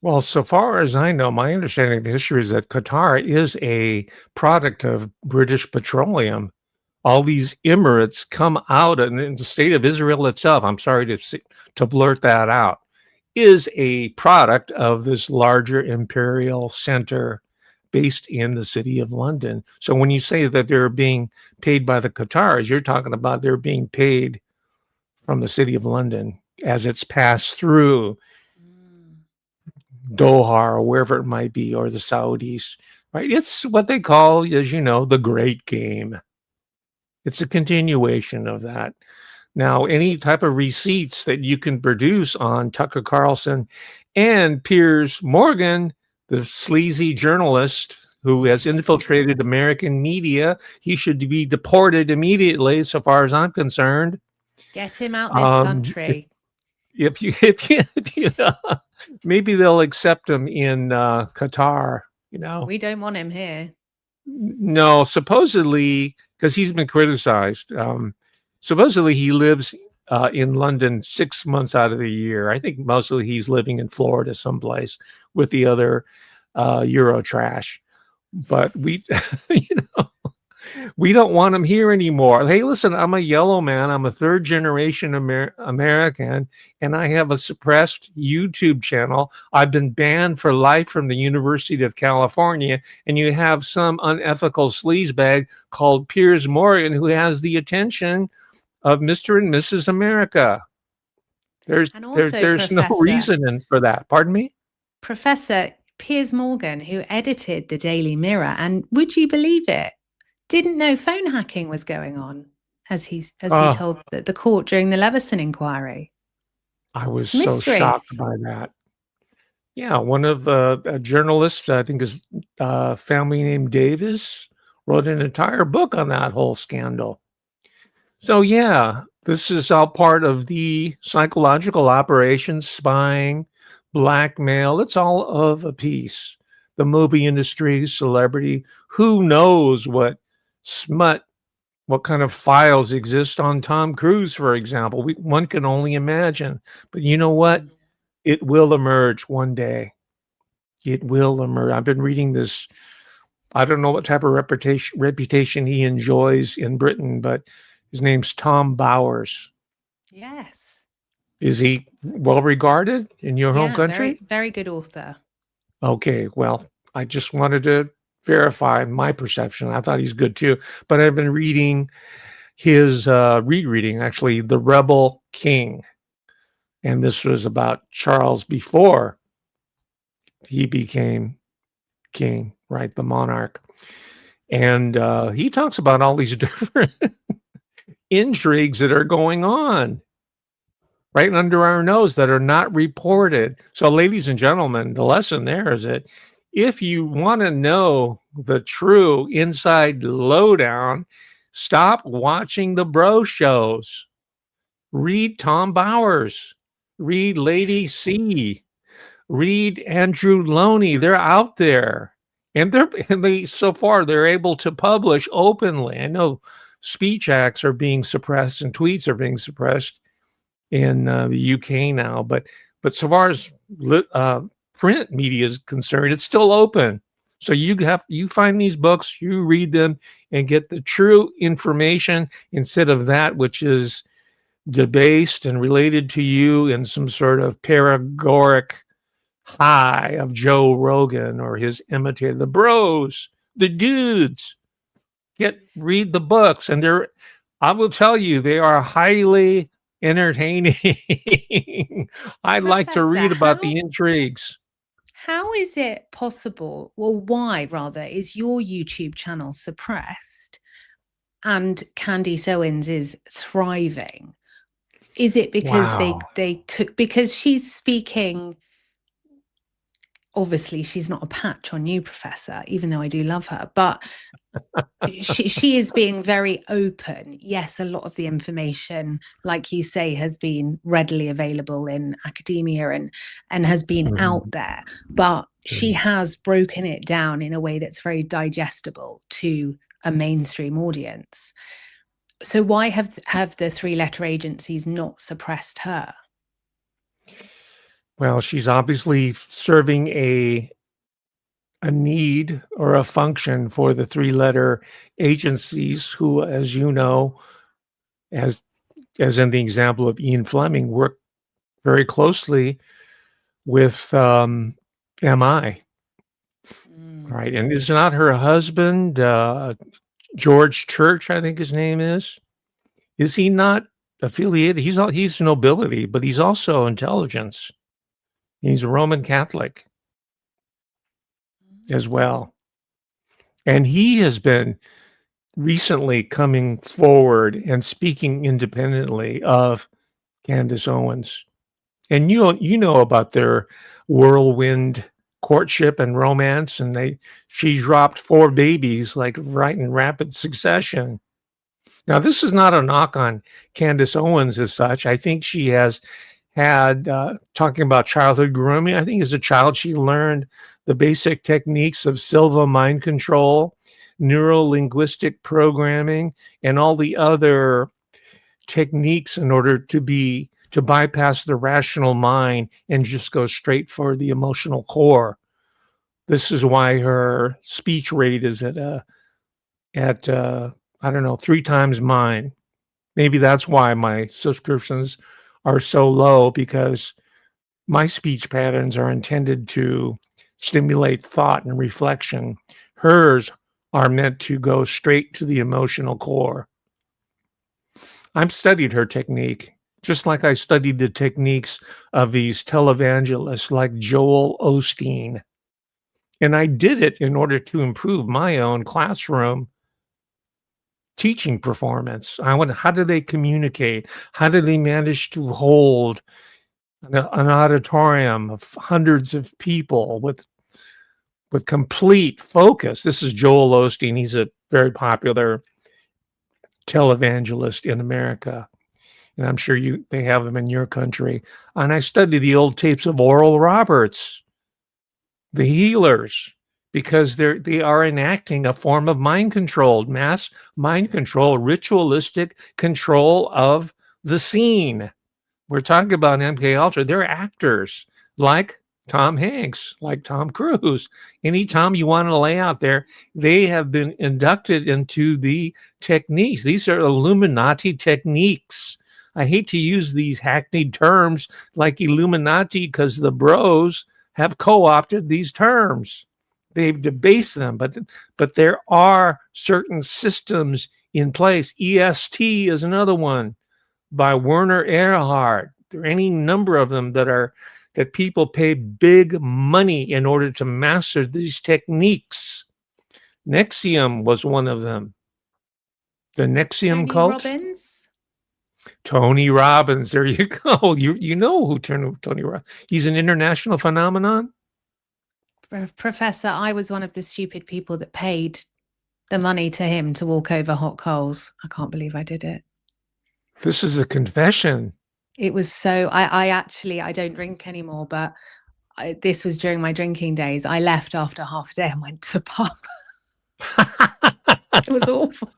Well, so far as I know, my understanding of the history is that Qatar is a product of British Petroleum. All these Emirates come out, and in the state of Israel itself, I'm sorry to blurt that out, is a product of this larger imperial center based in the city of London. So when you say that they're being paid by the Qataris, you're talking about they're being paid from the city of London as it's passed through Mm. Doha or wherever it might be, or the Saudis, right? It's what they call, as you know, the great game. It's a continuation of that. Now, any type of receipts that you can produce on Tucker Carlson and Piers Morgan, the sleazy journalist who has infiltrated American media, he should be deported immediately, so far as I'm concerned. Get him out this If, country. maybe they'll accept him in Qatar, We don't want him here. No, supposedly, because he's been criticized. Supposedly, he lives in London 6 months out of the year. I think mostly he's living in Florida someplace with the other Euro trash. But we don't want him here anymore. Hey, listen, I'm a yellow man. I'm a third generation American, and I have a suppressed YouTube channel. I've been banned for life from the University of California, and you have some unethical sleazebag called Piers Morgan who has the attention of Mr. and Mrs. America. There's And also, there's no reason for that. Pardon me? Professor Piers Morgan, who edited the Daily Mirror, and would you believe it, didn't know phone hacking was going on, as he told the court during the Leveson inquiry. I was so shocked by that. Yeah, one of the journalists, I think his family name Davis, wrote an entire book on that whole scandal. So yeah, this is all part of the psychological operations, spying, blackmail. It's all of a piece. The movie industry, celebrity, who knows what smut, what kind of files exist on Tom Cruise, for example. One can only imagine. But you know what? It will emerge one day. It will emerge. I've been reading this. I don't know what type of reputation he enjoys in Britain, but his name's Tom Bowers. Yes. Is he well regarded in your home country? Very, very good author. Okay, well, I just wanted to verify my perception. I thought he's good too. But I've been reading his rereading, actually, The Rebel King. And this was about Charles before he became king, right? The monarch. And he talks about all these different intrigues that are going on right under our nose that are not reported. So, ladies and gentlemen, the lesson there is that if you want to know the true inside lowdown, stop watching the bro shows. Read Tom Bowers. Read Lady C. Read Andrew Loney. They're out there. And so far they're able to publish openly. I know speech acts are being suppressed and tweets are being suppressed in the UK now, but so far as print media is concerned, it's still open. So you find these books, you read them, and get the true information instead of that which is debased and related to you in some sort of paregoric high of Joe Rogan or his imitator, the bros, the dudes. Read the books, and I will tell you, they are highly entertaining. I'd like to read about the intrigues. How is it possible, well, why rather, is your YouTube channel suppressed and Candice Owens is thriving? Is it because they could, because she's speaking, obviously she's not a patch on you, Professor, even though I do love her, but she is being very open. Yes, a lot of the information, like you say, has been readily available in academia and has been out there, but she has broken it down in a way that's very digestible to a mainstream audience. So why have the three-letter agencies not suppressed her? Well, she's obviously serving a need or a function for the three-letter agencies who, as you know, as in the example of Ian Fleming, work very closely with MI, Mm. right? And is not her husband George Church, I think his name is? Is he not affiliated? He's nobility, but he's also intelligence. He's a Roman Catholic as well. And he has been recently coming forward and speaking independently of Candace Owens. And you know about their whirlwind courtship and romance, and she dropped 4 babies like right in rapid succession. Now, this is not a knock on Candace Owens as such. I think she has had, talking about childhood grooming, I think as a child she learned the basic techniques of Silva mind control, neuro-linguistic programming, and all the other techniques in order to bypass the rational mind and just go straight for the emotional core. This is why her speech rate is at I don't know, 3 times mine. Maybe that's why my subscriptions are so low, because my speech patterns are intended to stimulate thought and reflection. Hers are meant to go straight to the emotional core. I've studied her technique, just like I studied the techniques of these televangelists like Joel Osteen. And I did it in order to improve my own classroom teaching performance. I wonder, how do they communicate? How do they manage to hold an auditorium of hundreds of people with complete focus? This is Joel Osteen. He's a very popular televangelist in America, and I'm sure they have them in your country. And I studied the old tapes of Oral Roberts, the healers, because they are enacting a form of mind control, mass mind control, ritualistic control of the scene. We're talking about MK Ultra. They're actors like Tom Hanks, like Tom Cruise. Anytime you want to lay out there, they have been inducted into the techniques. These are Illuminati techniques. I hate to use these hackneyed terms like Illuminati because the bros have co-opted these terms. They've debased them, but there are certain systems in place. EST is another one by Werner Erhard. There are any number of them that people pay big money in order to master these techniques. Nexium was one of them. The Nexium Tony cult. Robbins. Tony Robbins. There you go. You know who Tony Robbins. He's an international phenomenon. Professor, I was one of the stupid people that paid the money to him to walk over hot coals. I can't believe I did it. This is a confession. It was so, I don't drink anymore, but this was during my drinking days. I left after half a day and went to a pub. It was awful.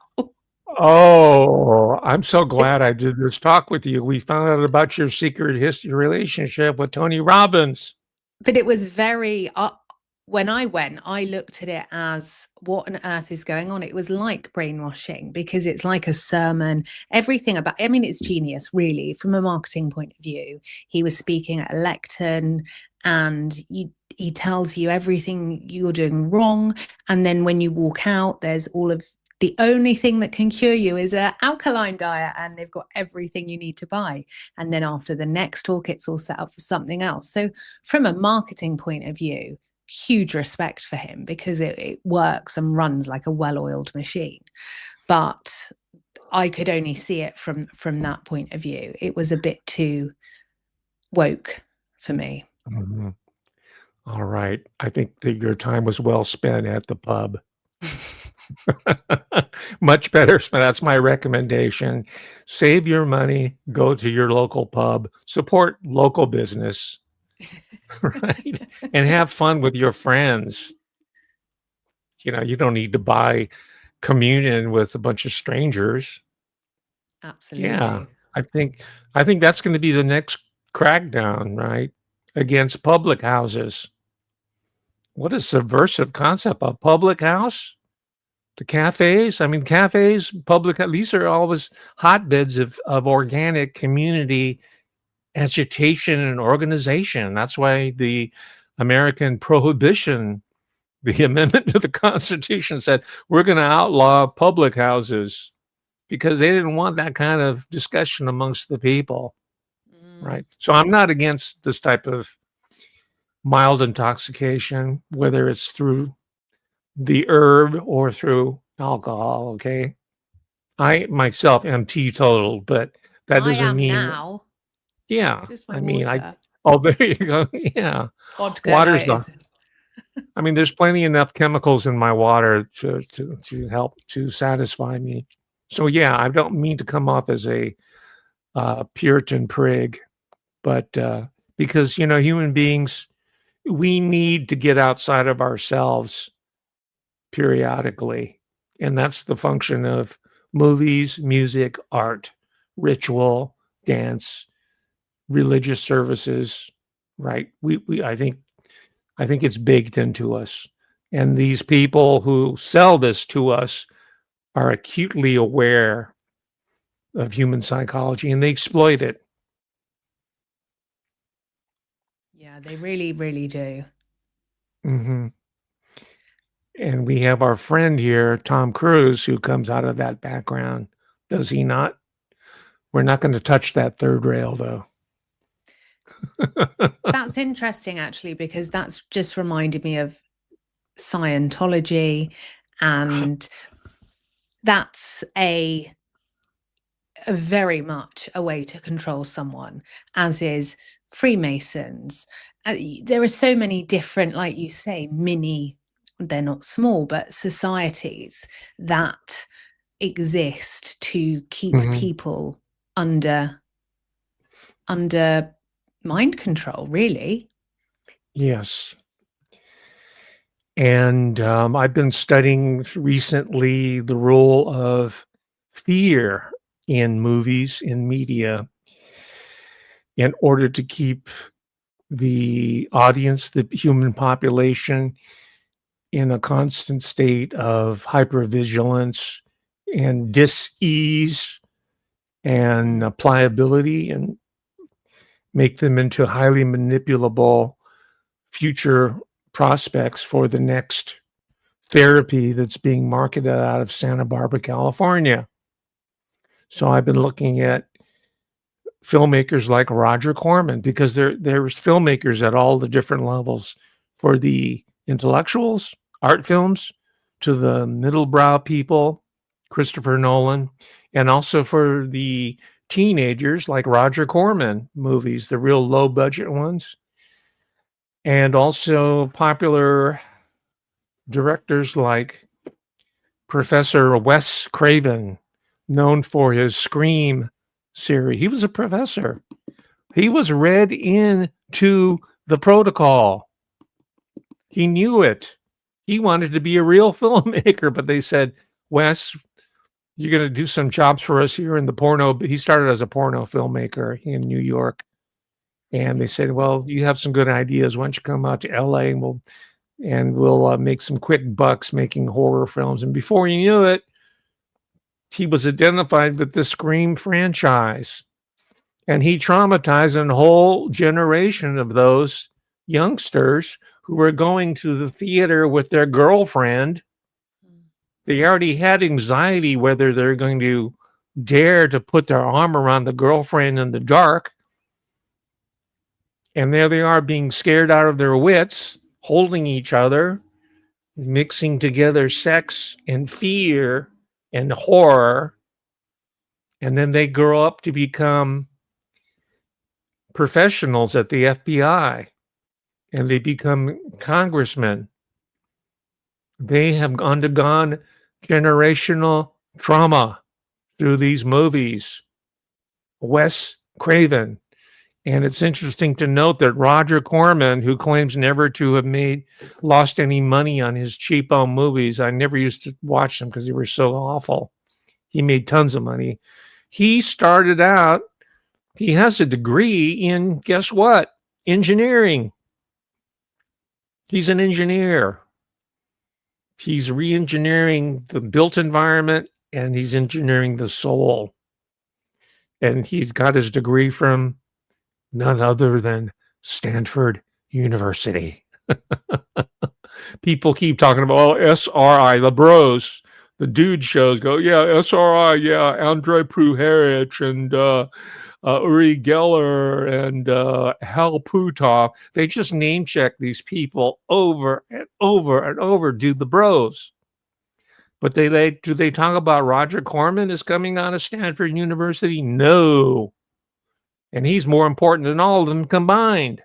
Oh, I'm so glad I did this talk with you. We found out about your secret history relationship with Tony Robbins. But it was very, when I went, I looked at it as, what on earth is going on? It was like brainwashing, because it's like a sermon, everything about, I mean, it's genius, really, from a marketing point of view. He was speaking at a lectern, and he tells you everything you're doing wrong. And then when you walk out, there's all of, the only thing that can cure you is an alkaline diet, and they've got everything you need to buy. And then after the next talk, it's all set up for something else. So from a marketing point of view, huge respect for him, because it works and runs like a well-oiled machine. But I could only see it from that point of view. It was a bit too woke for me. Mm-hmm. All right. I think that your time was well spent at the pub. Much better. That's my recommendation. Save your money, go to your local pub, support local business, right? And have fun with your friends. You know, you don't need to buy communion with a bunch of strangers. Absolutely. Yeah. I think that's going to be the next crackdown, right? Against public houses. What a subversive concept, a public house? The cafes, I mean, cafes, these are always hotbeds of organic community agitation and organization. That's why the American prohibition, the amendment to the Constitution said, we're going to outlaw public houses because they didn't want that kind of discussion amongst the people. Right. So I'm not against this type of mild intoxication, whether it's through the herb or through alcohol. Okay. I myself am teetotal, but that I doesn't am mean, now. yeah. Just my I mean, water. oh, there you go. Yeah. Vodka, no, Water's it the, is. I mean, there's plenty enough chemicals in my water to help to satisfy me. So yeah, I don't mean to come off as a Puritan prig, but because human beings, we need to get outside of ourselves periodically, and that's the function of movies, music, art, ritual, dance, religious services. Right? We I think it's baked into us, and these people who sell this to us are acutely aware of human psychology, and they exploit it. Yeah, they really, really do. Hmm. And we have our friend here, Tom Cruise, who comes out of that background. Does he not? We're not going to touch that third rail, though. That's interesting, actually, because that's just reminded me of Scientology, and that's a very much a way to control someone, as is Freemasons. There are so many different, like you say, they're not small, but societies that exist to keep Mhm. people under mind control, really. Yes. And I've been studying recently the role of fear in movies, in media, in order to keep the audience, the human population, in a constant state of hypervigilance and dis-ease and pliability, and make them into highly manipulable future prospects for the next therapy that's being marketed out of Santa Barbara, California. So I've been looking at filmmakers like Roger Corman, because there's filmmakers at all the different levels, for the intellectuals, art films, to the middlebrow people, Christopher Nolan, and also for the teenagers like Roger Corman movies, the real low budget ones, and also popular directors like Professor Wes Craven, known for his Scream series. He was a professor. He was read into the protocol. He knew it. He wanted to be a real filmmaker, but they said, Wes, you're going to do some jobs for us here in the porno. He started as a porno filmmaker in New York. And they said, well, you have some good ideas. Why don't you come out to LA and we'll make some quick bucks making horror films. And before you knew it, he was identified with the Scream franchise. And he traumatized a whole generation of those youngsters who were going to the theater with their girlfriend. They already had anxiety whether they're going to dare to put their arm around the girlfriend in the dark. And there they are, being scared out of their wits, holding each other, mixing together sex and fear and horror. And then they grow up to become professionals at the FBI, and they become congressmen. They have undergone generational trauma through these movies. Wes Craven. And it's interesting to note that Roger Corman, who claims never to have lost any money on his cheapo movies, I never used to watch them because they were so awful. He made tons of money. He started out, he has a degree in, guess what? Engineering. He's an engineer. He's re-engineering the built environment, and he's engineering the soul. And he's got his degree from none other than Stanford University. People keep talking about, oh, SRI, the bros, the dude shows go, yeah, SRI, yeah, Andrei Pruharich and Uri Geller and Hal Puthoff. They just name check these people over and over and over, do the bros. But do they talk about Roger Corman is coming out of Stanford University? No. And he's more important than all of them combined.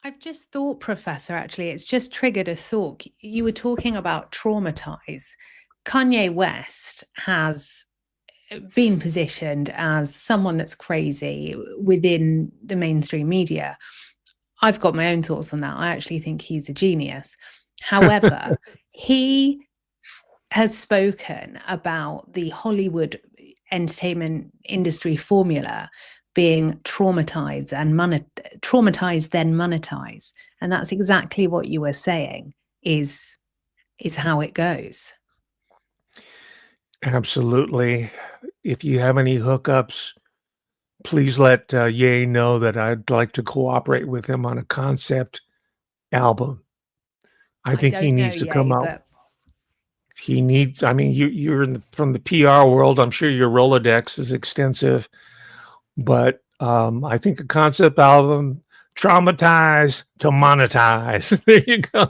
I've just thought, Professor, actually, it's just triggered a thought. You were talking about traumatize. Kanye West has been positioned as someone that's crazy within the mainstream media. I've got my own thoughts on that. I actually think he's a genius. However, he has spoken about the Hollywood entertainment industry formula being traumatized then monetize, and that's exactly what you were saying is how it goes. Absolutely. If you have any hookups, please let Ye know that I'd like to cooperate with him on a concept album. I think he needs to come out. But He needs. I mean, you're from the PR world. I'm sure your Rolodex is extensive, but I think a concept album, traumatize to monetize. There you go.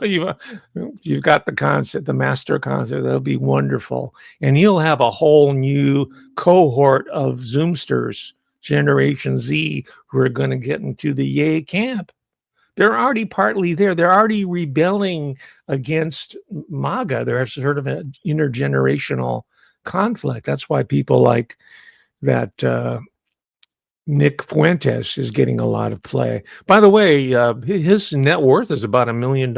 You've got the concept, the master concept. That'll be wonderful, and he'll have a whole new cohort of Zoomsters, Generation Z, who are going to get into the Yay camp. They're already partly there. They're already rebelling against MAGA. There's sort of an intergenerational conflict. That's why people like that Nick Fuentes is getting a lot of play. By the way, his net worth is about $1 million.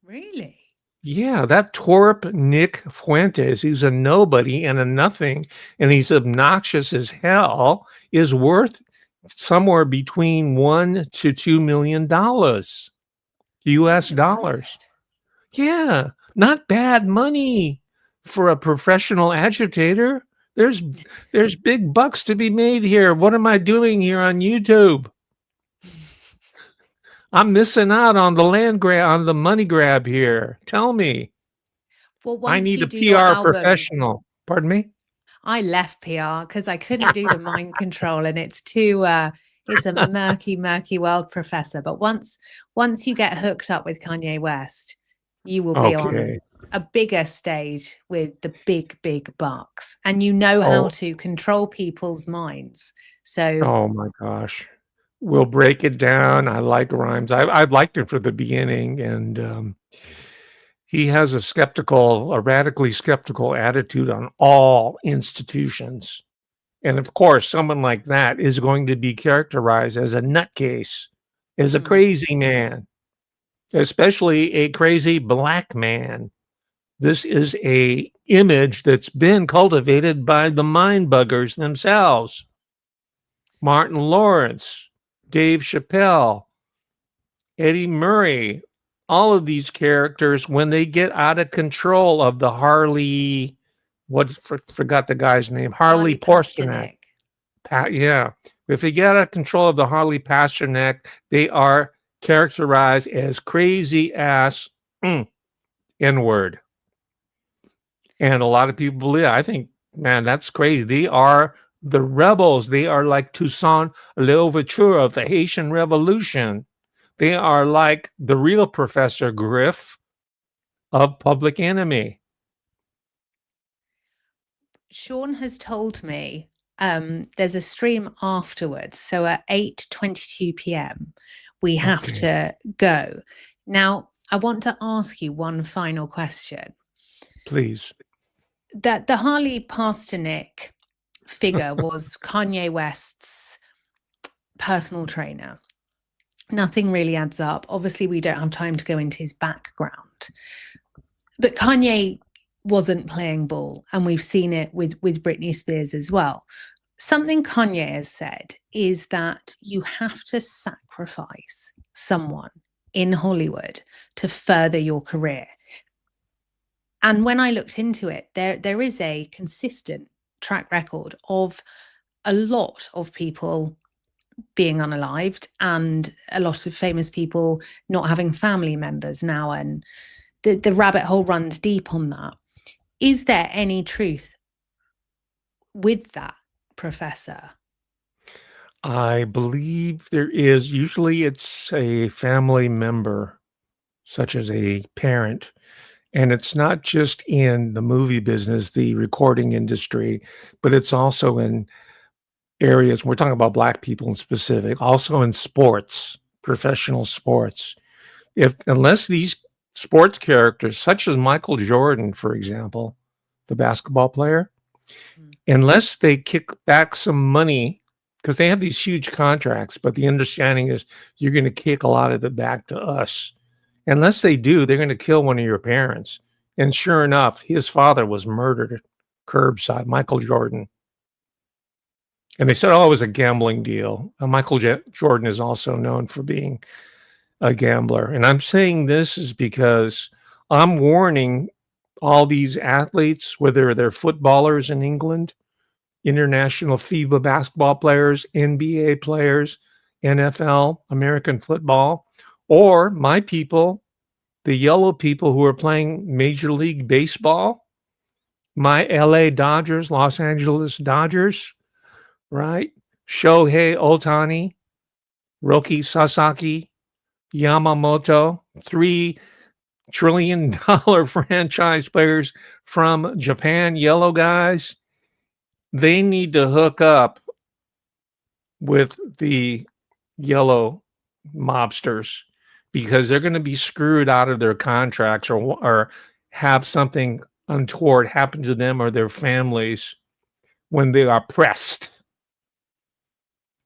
Really? Yeah, that twerp Nick Fuentes, he's a nobody and a nothing, and he's obnoxious as hell, is worth somewhere between $1 to $2 million US dollars. Yeah, not bad money for a professional agitator. There's big bucks to be made here. What am I doing here on YouTube? I'm missing out on the land grab, on the money grab here. Tell me. Well, I need a PR professional. Pardon me? I left PR because I couldn't do the mind control, and it's too it's a murky world, Professor. But once you get hooked up with Kanye West, you will be on a bigger stage with the big bucks, and you know how to control people's minds. So oh my gosh, we'll break it down. I like Rhymes. I've liked him from the beginning, and he has a radically skeptical attitude on all institutions. And of course, someone like that is going to be characterized as a nutcase, as a crazy man, especially a crazy black man. This is a image that's been cultivated by the mind buggers themselves. Martin Lawrence, Dave Chappelle, Eddie Murray, all of these characters, when they get out of control of the Harley, forgot the guy's name, Harley Pasternak. Yeah. If they get out of control of the Harley Pasternak, they are characterized as crazy ass N-word. And a lot of people believe, I think, man, that's crazy. They are the rebels. They are like Toussaint Louverture of the Haitian Revolution. They are like the real Professor Griff of Public Enemy. Shaun has told me there's a stream afterwards. So at 8:22 p.m., we have to go. Now, I want to ask you one final question. Please. That the Harley Pasternak figure was Kanye West's personal trainer. Nothing really adds up. Obviously, we don't have time to go into his background. But Kanye wasn't playing ball, and we've seen it with Britney Spears as well. Something Kanye has said is that you have to sacrifice someone in Hollywood to further your career. And when I looked into it, there is a consistent track record of a lot of people being unalived and a lot of famous people not having family members now, and the rabbit hole runs deep on that. Is there any truth with that, Professor? I believe there is. Usually it's a family member, such as a parent. And it's not just in the movie business, the recording industry, but it's also in areas, we're talking about Black people in specific, also in sports, professional sports. Unless these sports characters, such as Michael Jordan, for example, the basketball player, unless they kick back some money, because they have these huge contracts, but the understanding is you're going to kick a lot of it back to us. Unless they do, they're going to kill one of your parents. And sure enough, his father was murdered curbside, Michael Jordan. And they said, oh, it was a gambling deal. Michael Jordan is also known for being a gambler. And I'm saying this is because I'm warning all these athletes, whether they're footballers in England, international FIBA basketball players, NBA players, NFL, American football, or my people, the yellow people who are playing Major League Baseball, my LA Dodgers, Los Angeles Dodgers, right? Shohei Ohtani, Roki Sasaki, Yamamoto, $3 trillion franchise players from Japan, yellow guys. They need to hook up with the yellow mobsters because they're going to be screwed out of their contracts or have something untoward happen to them or their families when they are pressed,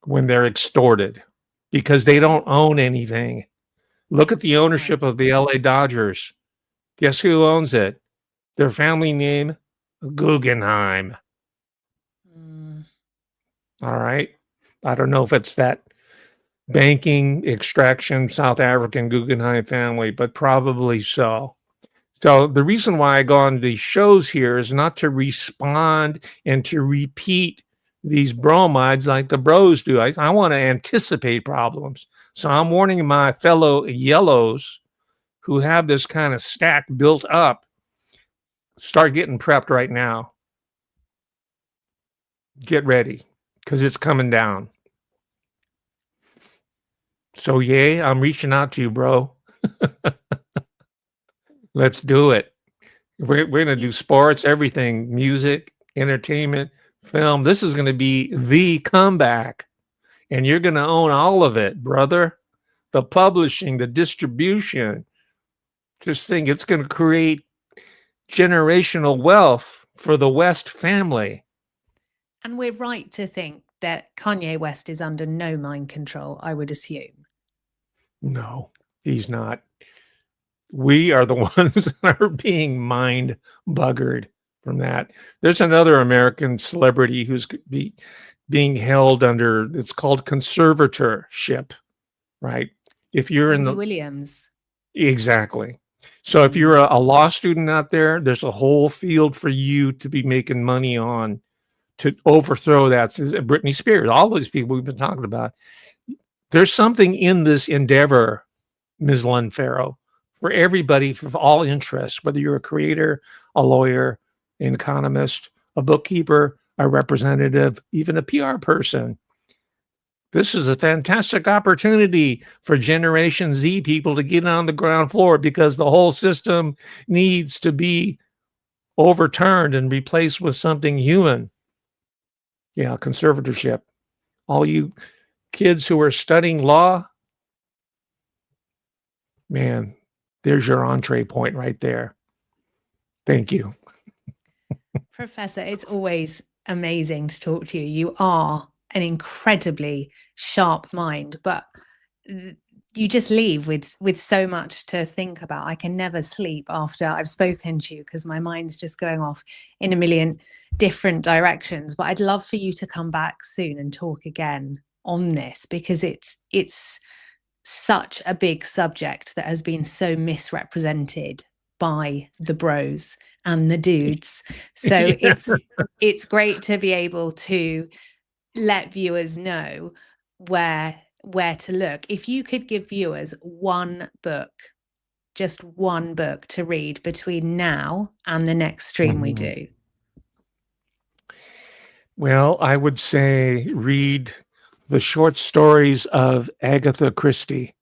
when they're extorted, because they don't own anything. Look at the ownership of the LA Dodgers. Guess who owns it? Their family name, Guggenheim. All right. I don't know if it's that banking extraction South African Guggenheim family, but probably so. So the reason why I go on these shows here is not to respond and to repeat these bromides like the bros do. I want to anticipate problems. So I'm warning my fellow yellows who have this kind of stack built up, start getting prepped right now. Get ready, because it's coming down. So, yay, I'm reaching out to you, bro. Let's do it. We're going to do sports, everything, music, entertainment, film. This is going to be the comeback. And you're going to own all of it, brother. The publishing, the distribution. Just think it's going to create generational wealth for the West family. And we're right to think that Kanye West is under no mind control, I would assume. No, he's not. We are the ones that are being mind buggered from that. There's another American celebrity who's being held under, it's called conservatorship, right? If you're Wendy in the Williams. Exactly. So if you're a law student out there, there's a whole field for you to be making money on to overthrow that. Britney Spears, all those people we've been talking about. There's something in this endeavor, Ms. Lund-Farrow, for everybody, for all interests, whether you're a creator, a lawyer, an economist, a bookkeeper, a representative, even a PR person. This is a fantastic opportunity for Generation Z people to get on the ground floor because the whole system needs to be overturned and replaced with something human. Yeah, conservatorship. All you kids who are studying law, man, there's your entree point right there. Thank you. Professor, it's always amazing to talk to you. You are an incredibly sharp mind, but you just leave with so much to think about. I can never sleep after I've spoken to you because my mind's just going off in a million different directions. But I'd love for you to come back soon and talk again on this, because it's such a big subject that has been so misrepresented by the bros and the dudes. So it's great to be able to let viewers know where to look. If you could give viewers one book, just one book to read between now and the next stream we do. Well, I would say read the short stories of Agatha Christie.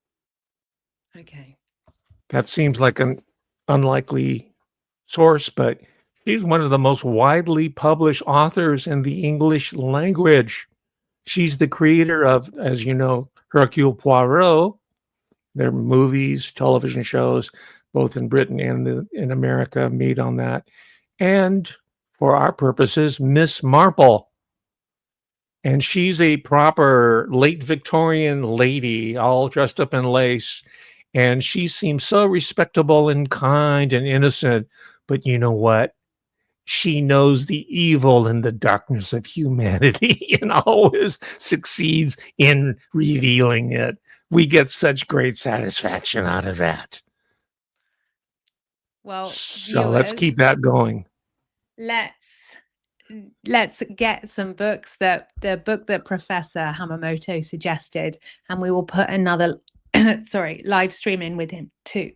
Okay. That seems like an unlikely source, but she's one of the most widely published authors in the English language. She's the creator of, as you know, Hercule Poirot. There are movies, television shows, both in Britain and in America, made on that. And for our purposes, Miss Marple. And she's a proper late Victorian lady, all dressed up in lace. And she seems so respectable and kind and innocent. But you know what? She knows the evil and the darkness of humanity and always succeeds in revealing it. We get such great satisfaction out of that. Well, So let's keep that going. Let's get some books, the book that Professor Hamamoto suggested, and we will put another live stream in with him too.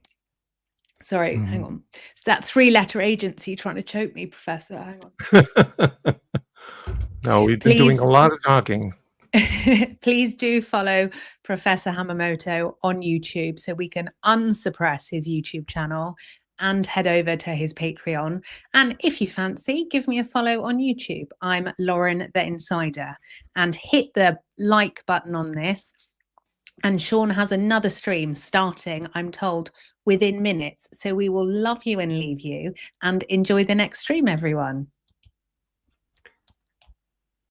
Sorry, hang on. It's that 3-letter agency trying to choke me, Professor. Hang on. No, we've been doing a lot of talking. Please do follow Professor Hamamoto on YouTube so we can unsuppress his YouTube channel and head over to his Patreon. And if you fancy, give me a follow on YouTube. I'm Lauren the Insider. And hit the like button on this. And Shaun has another stream starting, I'm told, within minutes. So we will love you and leave you, and enjoy the next stream, everyone.